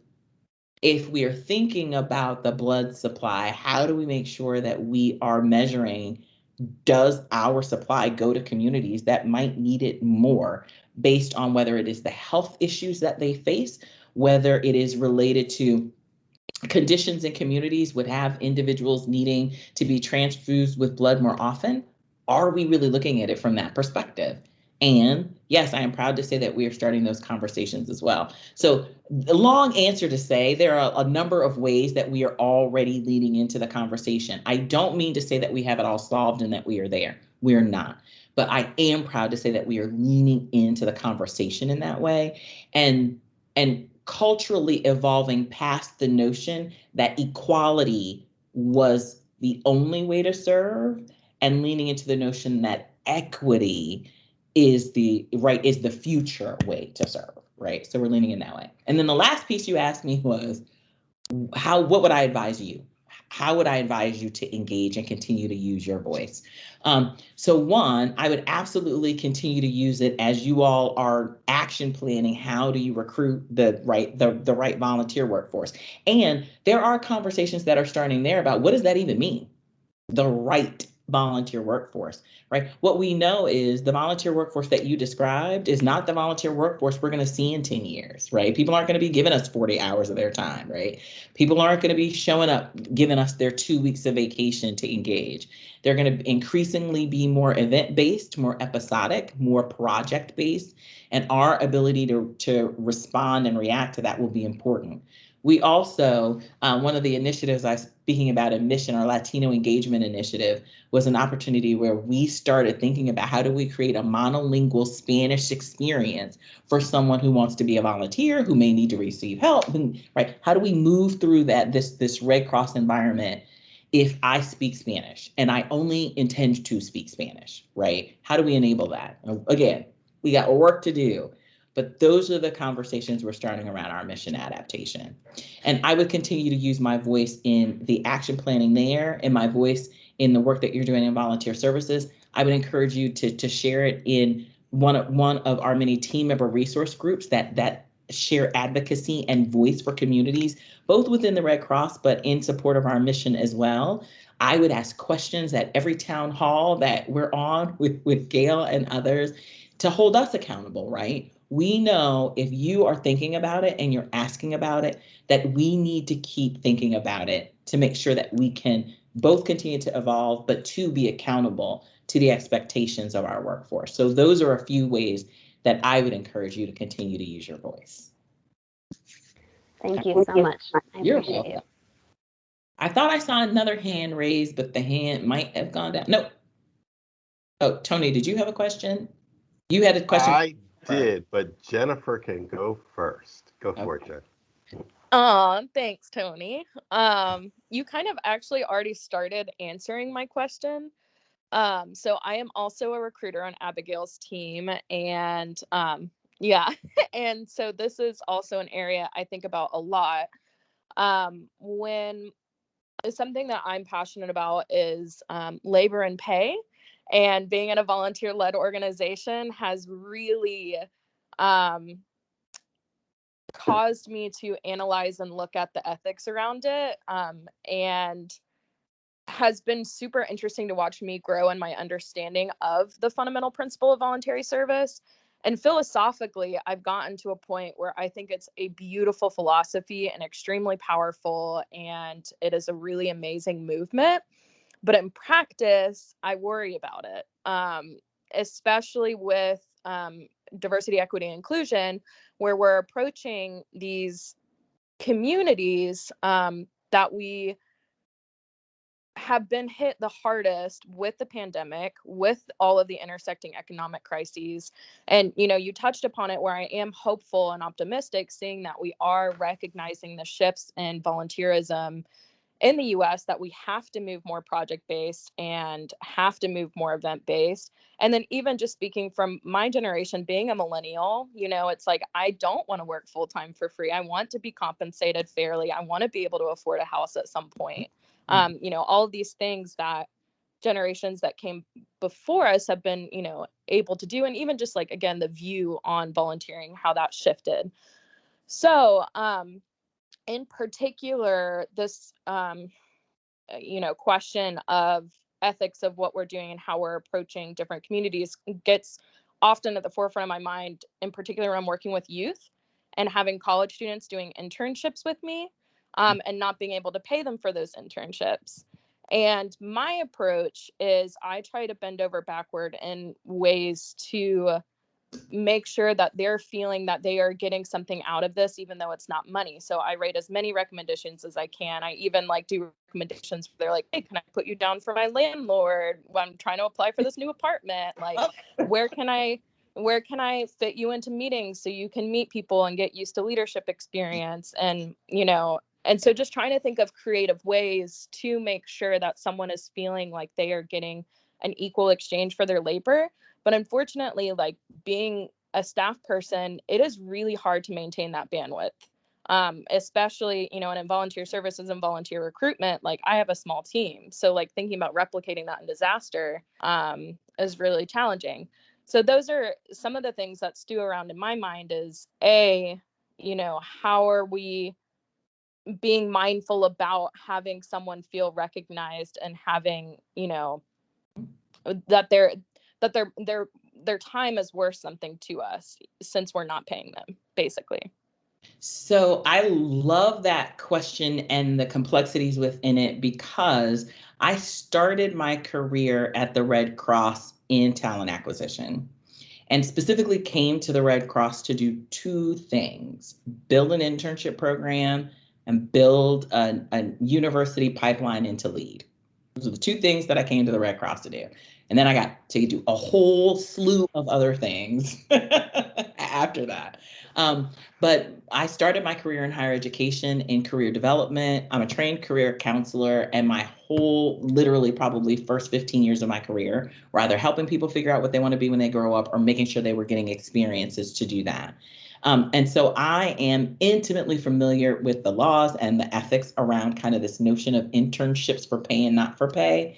if we are thinking about the blood supply, how do we make sure that we are measuring, does our supply go to communities that might need it more based on whether it is the health issues that they face, whether it is related to conditions in communities would have individuals needing to be transfused with blood more often? Are we really looking at it from that perspective? And yes, I am proud to say that we are starting those conversations as well. So the long answer to say there are a number of ways that we are already leading into the conversation. I don't mean to say that we have it all solved and that we are there. We are not. But I am proud to say that we are leaning into the conversation in that way and culturally evolving past the notion that equality was the only way to serve and leaning into the notion that equity is the future way to serve, right? So we're leaning in that way. And then the last piece you asked me was, what would I advise you? How would I advise you to engage and continue to use your voice? So one, I would absolutely continue to use it as you all are action planning. How do you recruit the right volunteer workforce? And there are conversations that are starting there about what does that even mean? The right volunteer workforce, right? What we know is the volunteer workforce that you described is not the volunteer workforce we're going to see in 10 years, right? People aren't going to be giving us 40 hours of their time, right? People aren't going to be showing up, giving us their 2 weeks of vacation to engage. They're going to increasingly be more event-based, more episodic, more project-based, and our ability to respond and react to that will be important. We also, one of the initiatives I was speaking about in Mission, our Latino Engagement Initiative, was an opportunity where we started thinking about how do we create a monolingual Spanish experience for someone who wants to be a volunteer, who may need to receive help, right? How do we move through this Red Cross environment if I speak Spanish and I only intend to speak Spanish, right? How do we enable that? Again, we got work to do. But those are the conversations we're starting around our mission adaptation. And I would continue to use my voice in the action planning there and my voice in the work that you're doing in volunteer services. I would encourage you to share it in one of our many team member resource groups that share advocacy and voice for communities, both within the Red Cross, but in support of our mission as well. I would ask questions at every town hall that we're on with Gail and others to hold us accountable, right? We know if you are thinking about it and you're asking about it, that we need to keep thinking about it to make sure that we can both continue to evolve, but to be accountable to the expectations of our workforce. So those are a few ways that I would encourage you to continue to use your voice. Thank you so much. I You're appreciate welcome. you. I thought I saw another hand raised, but the hand might have gone down. No. Oh, Tony, did you have a question? You had a question. I did, but Jennifer can go first. Go for it, Jen. Thanks, Tony. You kind of actually already started answering my question. So I am also a recruiter on Abigail's team, and yeah, and so this is also an area I think about a lot. When something that I'm passionate about is labor and pay, and being in a volunteer-led organization has really caused me to analyze and look at the ethics around it, and has been super interesting to watch me grow in my understanding of the fundamental principle of voluntary service. And philosophically, I've gotten to a point where I think it's a beautiful philosophy and extremely powerful, and it is a really amazing movement. But in practice, I worry about it, especially with diversity, equity, and inclusion, where we're approaching these communities that we have been hit the hardest with the pandemic, with all of the intersecting economic crises. And, you touched upon it, where I am hopeful and optimistic, seeing that we are recognizing the shifts in volunteerism in the US, that we have to move more project-based and have to move more event-based. And then even just speaking from my generation, being a millennial, it's like, I don't want to work full-time for free. I want to be compensated fairly. I want to be able to afford a house at some point. All of these things that generations that came before us have been, able to do. And even just like, again, the view on volunteering, how that shifted. So, in particular, this, question of ethics of what we're doing and how we're approaching different communities gets often at the forefront of my mind, in particular when I'm working with youth and having college students doing internships with me, and not being able to pay them for those internships. And my approach is I try to bend over backward in ways to make sure that they're feeling that they are getting something out of this, even though it's not money. So I write as many recommendations as I can. I even do recommendations where they're like, hey, can I put you down for my landlord when I'm trying to apply for this new apartment? Where can I fit you into meetings so you can meet people and get used to leadership experience? And, and so just trying to think of creative ways to make sure that someone is feeling like they are getting an equal exchange for their labor. But unfortunately, being a staff person, it is really hard to maintain that bandwidth, especially, and in volunteer services and volunteer recruitment, I have a small team. So thinking about replicating that in disaster is really challenging. So those are some of the things that stew around in my mind is how are we being mindful about having someone feel recognized and having, that their time is worth something to us since we're not paying them, basically. So I love that question and the complexities within it, because I started my career at the Red Cross in talent acquisition, and specifically came to the Red Cross to do two things: build an internship program, and build a university pipeline into LEAD. Those are the two things that I came to the Red Cross to do. And then I got to do a whole slew of other things after that. But I started my career in higher education in career development. I'm a trained career counselor, and my whole, literally probably first 15 years of my career were either helping people figure out what they want to be when they grow up or making sure they were getting experiences to do that. And so I am intimately familiar with the laws and the ethics around kind of this notion of internships for pay and not for pay.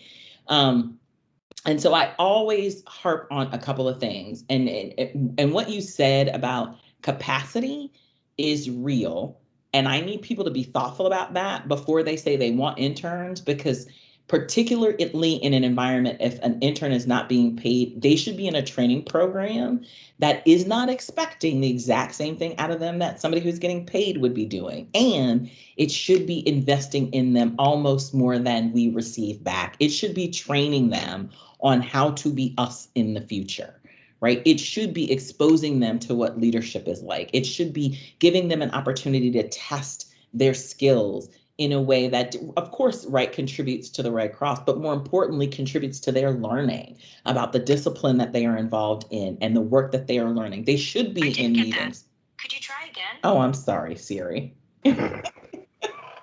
And so I always harp on a couple of things. And what you said about capacity is real. And I need people to be thoughtful about that before they say they want interns, because particularly in an environment, if an intern is not being paid, they should be in a training program that is not expecting the exact same thing out of them that somebody who's getting paid would be doing. And it should be investing in them almost more than we receive back. It should be training them on how to be us in the future, right? It should be exposing them to what leadership is like. It should be giving them an opportunity to test their skills in a way that, of course, right, contributes to the Red Cross, but more importantly, contributes to their learning about the discipline that they are involved in and the work that they are learning. They should be in meetings. Could you try again? Oh, I'm sorry, Siri.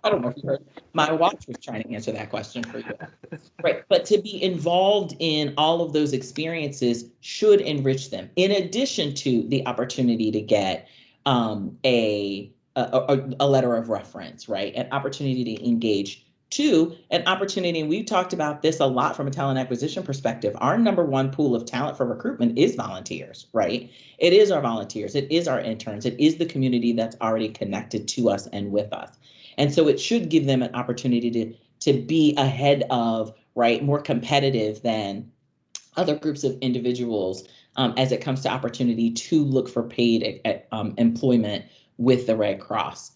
I don't know if you heard. My watch was trying to answer that question for you. Right, but to be involved in all of those experiences should enrich them, in addition to the opportunity to get a letter of reference, right? An opportunity to engage. Two, an opportunity, and we've talked about this a lot from a talent acquisition perspective. Our number one pool of talent for recruitment is volunteers, right? It is our volunteers, it is our interns, it is the community that's already connected to us and with us. And so it should give them an opportunity to be ahead of, right, more competitive than other groups of individuals as it comes to opportunity to look for paid employment with the Red Cross.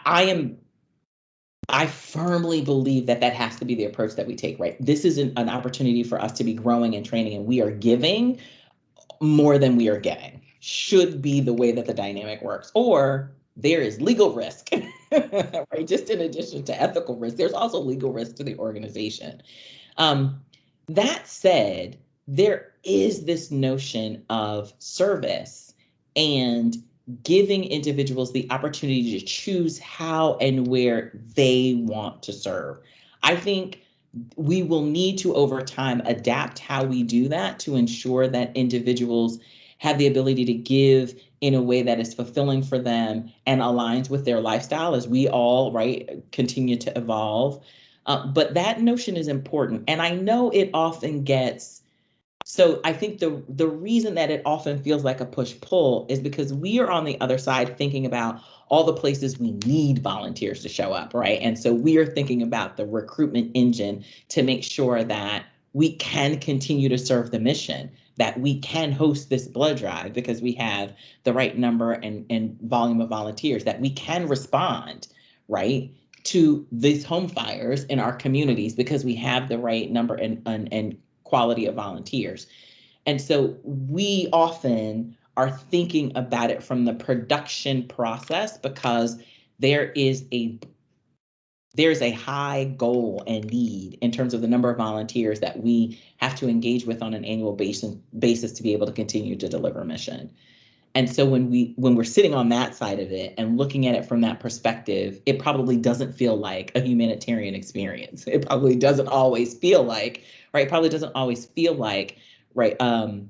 I firmly believe that has to be the approach that we take, right? This is an opportunity for us to be growing and training, and we are giving more than we are getting, should be the way that the dynamic works. Or there is legal risk, right? Just in addition to ethical risk, there's also legal risk to the organization. That said, there is this notion of service and giving individuals the opportunity to choose how and where they want to serve. I think we will need to, over time, adapt how we do that to ensure that individuals have the ability to give in a way that is fulfilling for them and aligns with their lifestyle as we all, right, continue to evolve. But that notion is important. And I know it often gets, so I think the reason that it often feels like a push-pull is because we are on the other side thinking about all the places we need volunteers to show up, right? And so we are thinking about the recruitment engine to make sure that we can continue to serve the mission, that we can host this blood drive because we have the right number and volume of volunteers, that we can respond, right, to these home fires in our communities because we have the right number and quality of volunteers. And so we often are thinking about it from the production process because there's a high goal and need in terms of the number of volunteers that we have to engage with on an annual basis to be able to continue to deliver mission. And so when we're sitting on that side of it and looking at it from that perspective, it probably doesn't feel like a humanitarian experience. It probably doesn't always feel like, right? It probably doesn't always feel like, right, an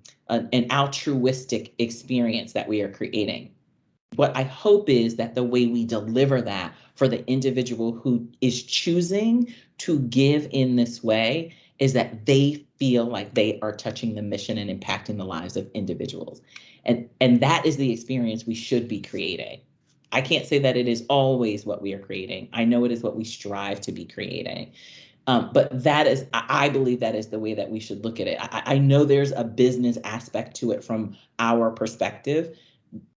altruistic experience that we are creating. What I hope is that the way we deliver that for the individual who is choosing to give in this way is that they feel like they are touching the mission and impacting the lives of individuals. And that is the experience we should be creating. I can't say that it is always what we are creating. I know it is what we strive to be creating. But that is, I believe that is the way that we should look at it. I know there's a business aspect to it from our perspective,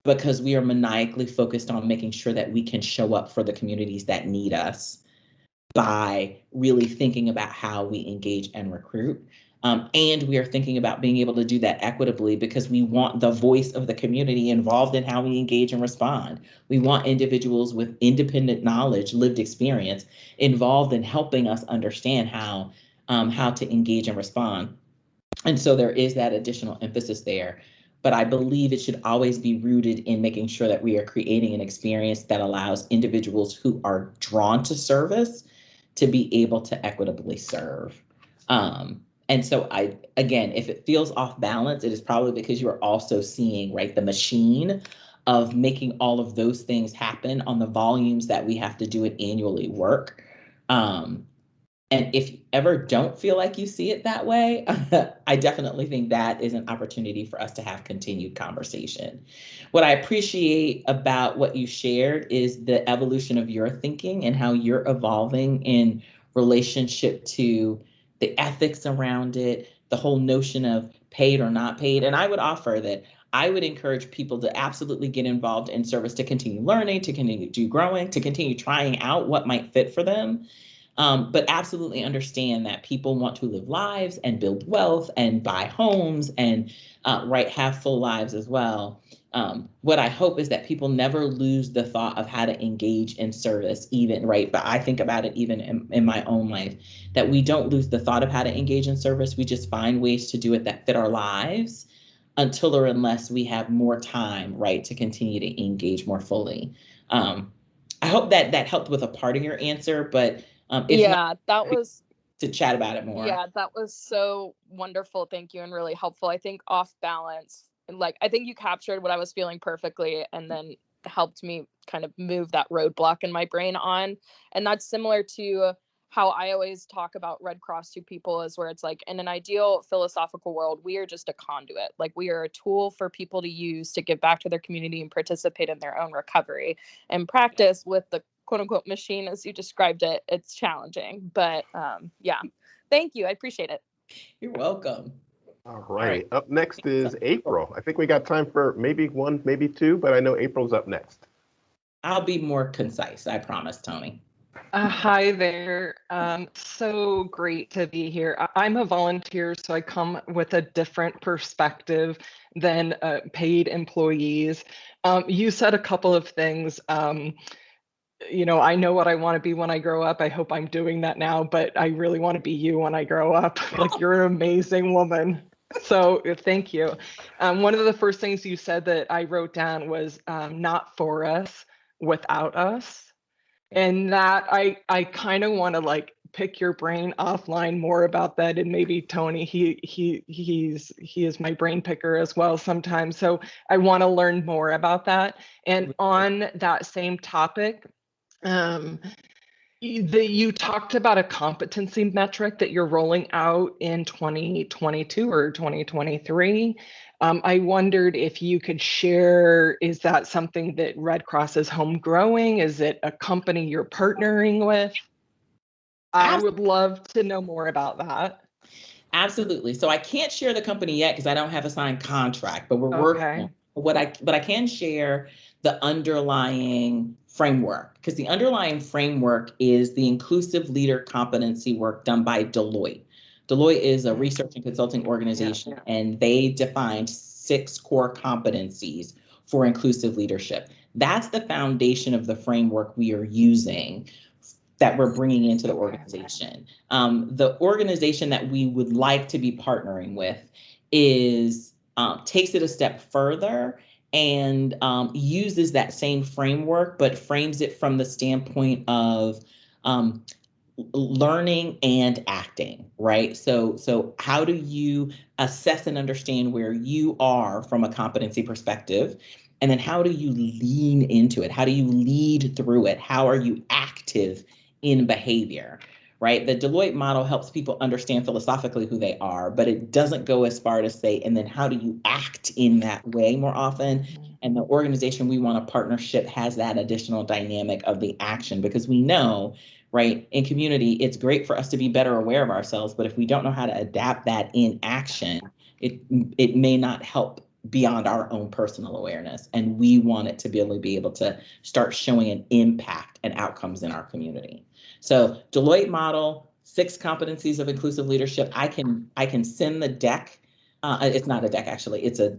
because we are maniacally focused on making sure that we can show up for the communities that need us by really thinking about how we engage and recruit. And we are thinking about being able to do that equitably because we want the voice of the community involved in how we engage and respond. We want individuals with independent knowledge, lived experience, involved in helping us understand how to engage and respond. And so there is that additional emphasis there. But I believe it should always be rooted in making sure that we are creating an experience that allows individuals who are drawn to service to be able to equitably serve. And so again, if it feels off balance, it is probably because you are also seeing, right, the machine of making all of those things happen on the volumes that we have to do it annually work. And if you ever don't feel like you see it that way, I definitely think that is an opportunity for us to have continued conversation. What I appreciate about what you shared is the evolution of your thinking and how you're evolving in relationship to the ethics around it, the whole notion of paid or not paid. And I would offer that I would encourage people to absolutely get involved in service, to continue learning, to continue to growing, to continue trying out what might fit for them. But absolutely understand that people want to live lives and build wealth and buy homes and have full lives as well. What I hope is that people never lose the thought of how to engage in service, even, right? But I think about it even in my own life, that we don't lose the thought of how to engage in service. We just find ways to do it that fit our lives until or unless we have more time, right, to continue to engage more fully. I hope that helped with a part of your answer, but that was to chat about it more. Yeah, that was so wonderful. Thank you. And really helpful. I think off balance, I think you captured what I was feeling perfectly and then helped me kind of move that roadblock in my brain on. And that's similar to how I always talk about Red Cross to people, is where it's like, in an ideal philosophical world, we are just a conduit. Like, we are a tool for people to use to give back to their community and participate in their own recovery. And practice with the quote unquote machine, as you described it, it's challenging. But yeah, thank you. I appreciate it. You're welcome. All right. Up next is April. I think we got time for maybe one, maybe two, but I know April's up next. I'll be more concise, I promise, Tony. Hi there. So great to be here. I'm a volunteer, so I come with a different perspective than paid employees. You said a couple of things. I know what I want to be when I grow up. I hope I'm doing that now, but I really want to be you when I grow up. Like, you're an amazing woman. So thank you. One of the first things you said that I wrote down was not for us, without us. And that I kind of want to pick your brain offline more about that. And maybe Tony, he is my brain picker as well sometimes. So I want to learn more about that. And on that same topic, you talked about a competency metric that you're rolling out in 2022 or 2023. I wondered if you could share, is that something that Red Cross is home growing? Is it a company you're partnering with? I would love to know more about that. Absolutely. So I can't share the company yet because I don't have a signed contract, but we're working. But I can share the underlying framework, because the underlying framework is the inclusive leader competency work done by Deloitte. Deloitte is a research and consulting organization, and they defined 6 core competencies for inclusive leadership. That's the foundation of the framework we are using, that we're bringing into the organization. The organization that we would like to be partnering with is takes it a step further and uses that same framework, but frames it from the standpoint of learning and acting, right? So how do you assess and understand where you are from a competency perspective? And then how do you lean into it? How do you lead through it? How are you active in behavior, right? The Deloitte model helps people understand philosophically who they are, but it doesn't go as far to say, and then how do you act in that way more often? And the organization we want a partnership has that additional dynamic of the action, because we know, right, in community, it's great for us to be better aware of ourselves, but if we don't know how to adapt that in action, it may not help beyond our own personal awareness. And we want it to be able to start showing an impact and outcomes in our community. So Deloitte model, 6 competencies of inclusive leadership. I can send the deck. It's not a deck, actually. It's a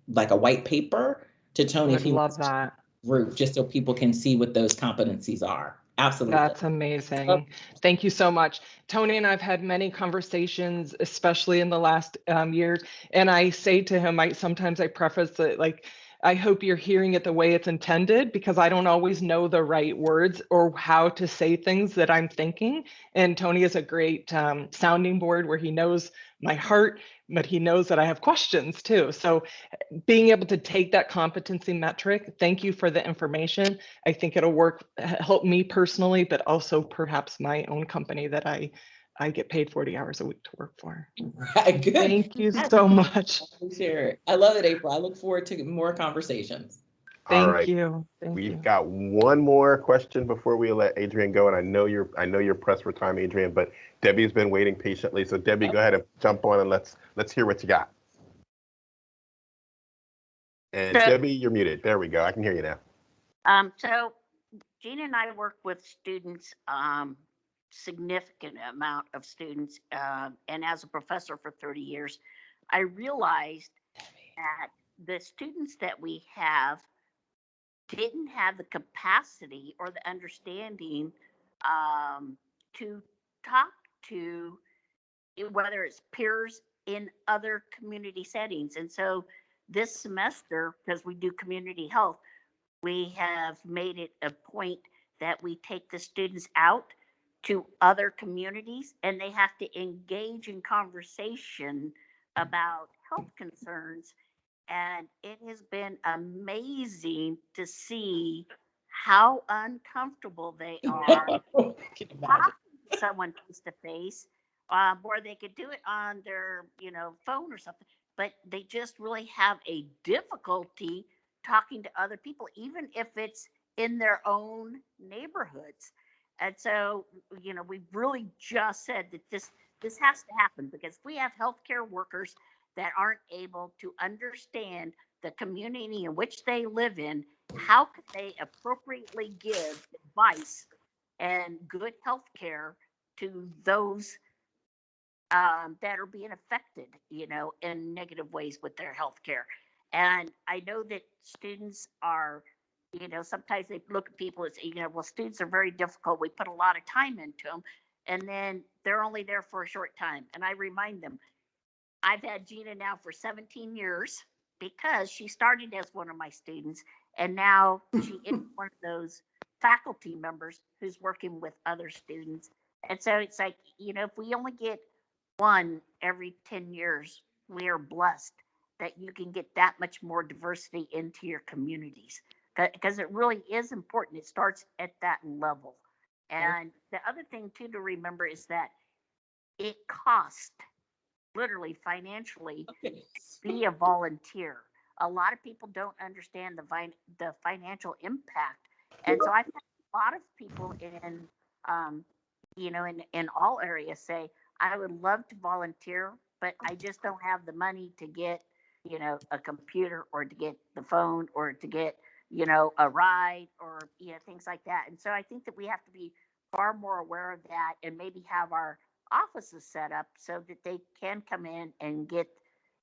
like a white paper to Tony I if he love wants that. group, just so people can see what those competencies are. Absolutely. That's amazing. Thank you so much. Tony and I've had many conversations, especially in the last year. And I say to him, sometimes I preface it like, I hope you're hearing it the way it's intended, because I don't always know the right words or how to say things that I'm thinking. And Tony is a great sounding board where he knows my heart, but he knows that I have questions too. So being able to take that competency metric, thank you for the information. I think it'll help me personally, but also perhaps my own company that I get paid 40 hours a week to work for. Right, good. Thank you so much. Sure. I love it, April. I look forward to more conversations. Thank you. We've got one more question before we let Adrienne go, and I know you're pressed for time, Adrienne, but Debbie's been waiting patiently. So Debbie, go ahead and jump on and let's hear what you got. And Debbie, you're muted. There we go. I can hear you now. So Gina and I work with students, significant amount of students, and as a professor for 30 years, I realized that the students that we have didn't have the capacity or the understanding to talk to, whether it's peers in other community settings. And so this semester, because we do community health, we have made it a point that we take the students out to other communities and they have to engage in conversation about health concerns. And it has been amazing to see how uncomfortable they are talking to someone face to face, or they could do it on their, phone or something, but they just really have a difficulty talking to other people, even if it's in their own neighborhoods. And so, we've really just said that this has to happen, because we have healthcare workers that aren't able to understand the community in which they live in. How can they appropriately give advice and good health care to those that are being affected, in negative ways with their health care? And I know that students are, sometimes they look at people and say, well, students are very difficult. We put a lot of time into them, and then they're only there for a short time. And I remind them, I've had Gina now for 17 years because she started as one of my students, and now she is one of those faculty members who's working with other students. And so it's like, if we only get one every 10 years, we are blessed that you can get that much more diversity into your communities, because it really is important. It starts at that level. And the other thing too to remember is that it costs, literally financially, be a volunteer. A lot of people don't understand the financial impact. And so I've had a lot of people in all areas say, I would love to volunteer, but I just don't have the money to get, a computer, or to get the phone, or to get, a ride, or, things like that. And so I think that we have to be far more aware of that, and maybe have our offices set up so that they can come in and get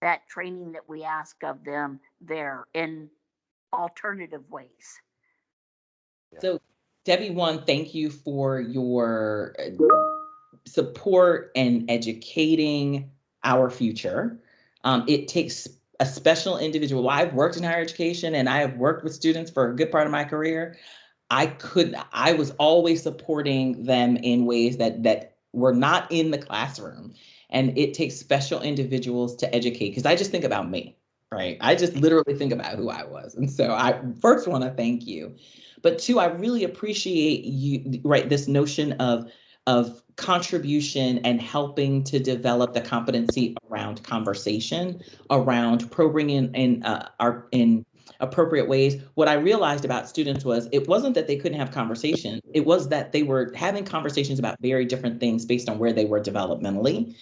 that training that we ask of them there in alternative ways. So Debbie, one, thank you for your support and educating our future. It takes a special individual. I've worked in higher education and I have worked with students for a good part of my career. I was always supporting them in ways that were not in the classroom. And it takes special individuals to educate, because I just think about me, right? I just literally think about who I was. And so I first want to thank you. But two, I really appreciate you, right? This notion of contribution and helping to develop the competency around conversation, around probing in appropriate ways. What I realized about students was it wasn't that they couldn't have conversation. It was that they were having conversations about very different things based on where they were developmentally.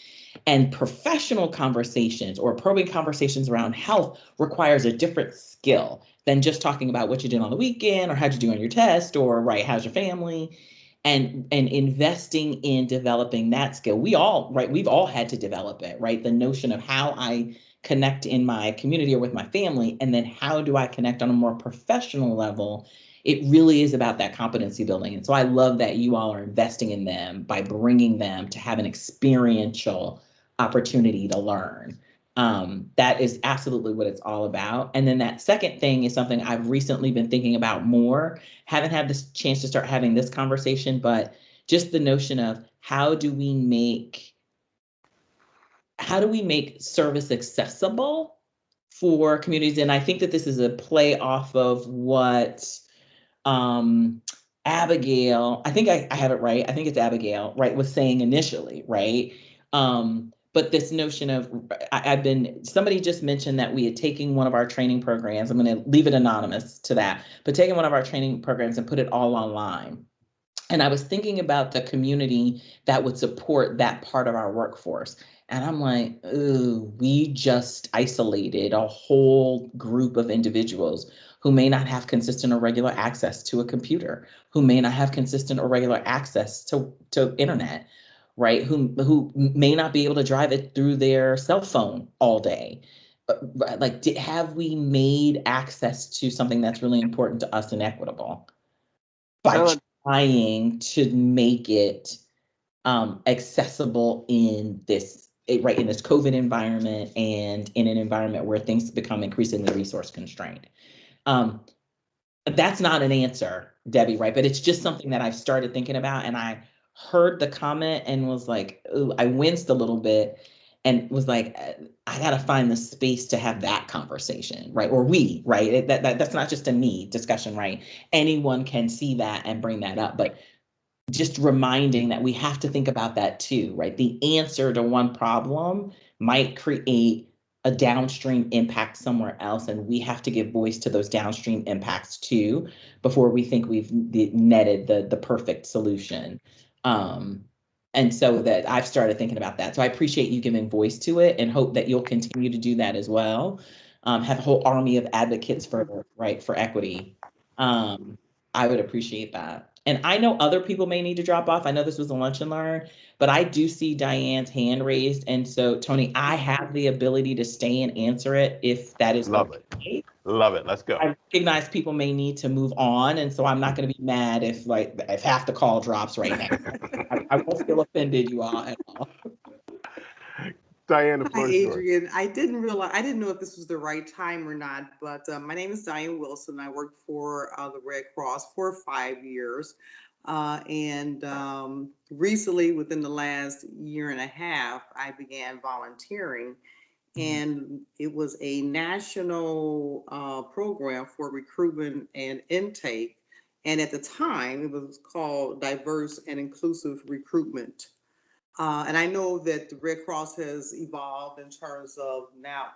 And professional conversations or probing conversations around health requires a different skill than just talking about what you did on the weekend or how'd you do on your test or, right, how's your family? and investing in developing that skill. We've all had to develop it, right? The notion of how I connect in my community or with my family, and then how do I connect on a more professional level. It really is about that competency building. And so I love that you all are investing in them by bringing them to have an experiential opportunity to learn. That is absolutely what it's all about. And then that second thing is something I've recently been thinking about more. Haven't had this chance to start having this conversation, but just the notion of how do we make service accessible for communities? And I think that this is a play off of what Abigail, I think I have it right. I think it's Abigail, right, was saying initially, right? But this notion of, somebody just mentioned that we had taken one of our training programs. I'm going to leave it anonymous to that, but taking one of our training programs and put it all online. And I was thinking about the community that would support that part of our workforce. And I'm like, ooh, we just isolated a whole group of individuals who may not have consistent or regular access to a computer, who may not have consistent or regular access to internet, right? Who may not be able to drive it through their cell phone all day. Like, have we made access to something that's really important to us and equitable by trying to make it accessible in this COVID environment and in an environment where things become increasingly resource constrained? That's not an answer, Debbie, right? But it's just something that I've started thinking about, and I heard the comment and was like, ooh, I winced a little bit and was like, I got to find the space to have that conversation, right? Or we, right? That's not just a me discussion, right? Anyone can see that and bring that up, but just reminding that we have to think about that too, right? The answer to one problem might create a downstream impact somewhere else, and we have to give voice to those downstream impacts too before we think we've netted the perfect solution. And so that I've started thinking about that. So I appreciate you giving voice to it and hope that you'll continue to do that as well. Have a whole army of advocates for equity. I would appreciate that. And I know other people may need to drop off. I know this was a lunch and learn, but I do see Diane's hand raised. And so, Tony, I have the ability to stay and answer it if that is Love okay. it. Love it. Let's go. I recognize people may need to move on. And so I'm not going to be mad if half the call drops right now. I won't feel offended, you all, at all. Diane, the floor is yours. Adrienne, I didn't know if this was the right time or not, but my name is Diane Wilson. I worked for the Red Cross for 5 years. And recently, within the last year and a half, I began volunteering. And it was a national program for recruitment and intake. And at the time, it was called Diverse and Inclusive Recruitment. And I know that the Red Cross has evolved in terms of now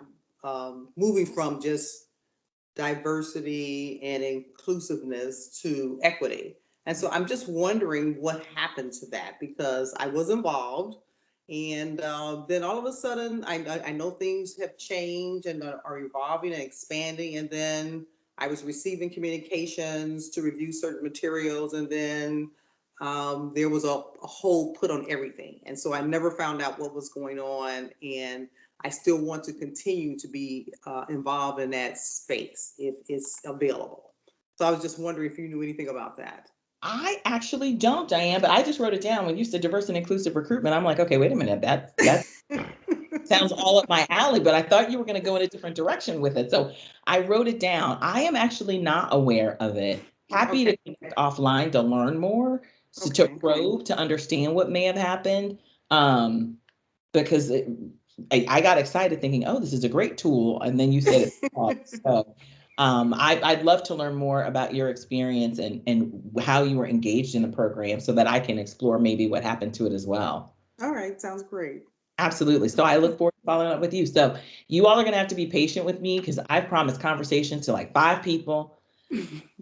moving from just diversity and inclusiveness to equity. And so I'm just wondering what happened to that, because I was involved. And then all of a sudden, I know things have changed and are evolving and expanding. And then I was receiving communications to review certain materials. And then there was a hold put on everything. And so I never found out what was going on. And I still want to continue to be involved in that space if it's available. So I was just wondering if you knew anything about that. I actually don't, Diane, but I just wrote it down. When you said diverse and inclusive recruitment, I'm like, okay, wait a minute, that sounds all up my alley, but I thought you were going to go in a different direction with it. So I wrote it down. I am actually not aware of it. Happy to connect offline to learn more, to probe, to understand what may have happened. Because I got excited thinking, oh, this is a great tool. And then you said it. So I'd love to learn more about your experience and how you were engaged in the program so that I can explore maybe what happened to it as well. All right, sounds great. Absolutely. So I look forward to following up with you. So you all are going to have to be patient with me because I promised conversation to like 5 people.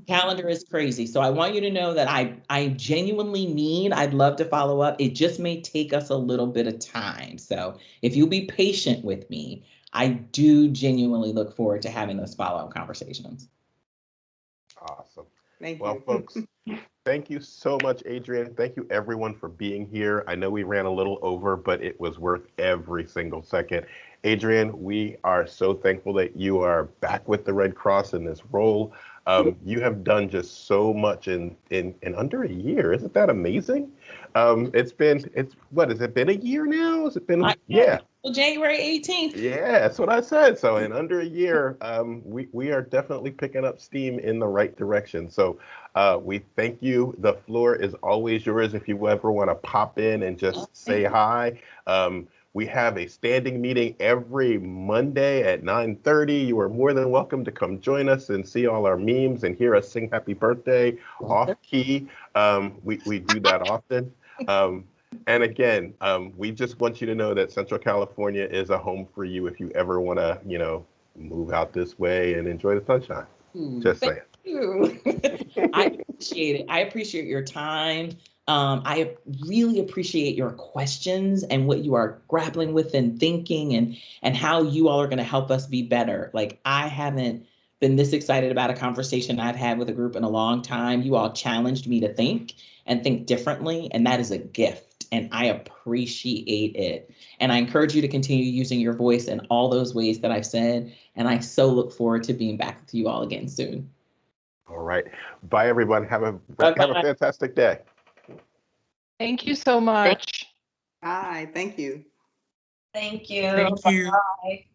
Calendar is crazy. So I want you to know that I genuinely mean I'd love to follow up. It just may take us a little bit of time. So if you'll be patient with me, I do genuinely look forward to having those follow-up conversations. Awesome. Thank well, you. Folks, Thank you so much, Adrienne. Thank you, everyone, for being here. I know we ran a little over, but it was worth every single second. Adrienne, we are so thankful that you are back with the Red Cross in this role. You have done just so much in under a year. Isn't that amazing? What has it been a year now? Has it been? Yeah. Well, January 18th. Yeah, that's what I said. So in under a year, we are definitely picking up steam in the right direction. So we thank you. The floor is always yours if you ever want to pop in and just say hi. We have a standing meeting every Monday at 9:30. You are more than welcome to come join us and see all our memes and hear us sing happy birthday off key. We do that often. And again, we just want you to know that Central California is a home for you if you ever want to, move out this way and enjoy the sunshine. Just saying. Thank you. I appreciate it. I appreciate your time. I really appreciate your questions and what you are grappling with and thinking and how you all are going to help us be better. Like, I haven't been this excited about a conversation I've had with a group in a long time. You all challenged me to think and think differently, and that is a gift, and I appreciate it. And I encourage you to continue using your voice in all those ways that I've said, and I so look forward to being back with you all again soon. All right. Bye, everyone. Have a fantastic day. Thank you so much. Bye. Thank you. Thank you. Thank you. Bye.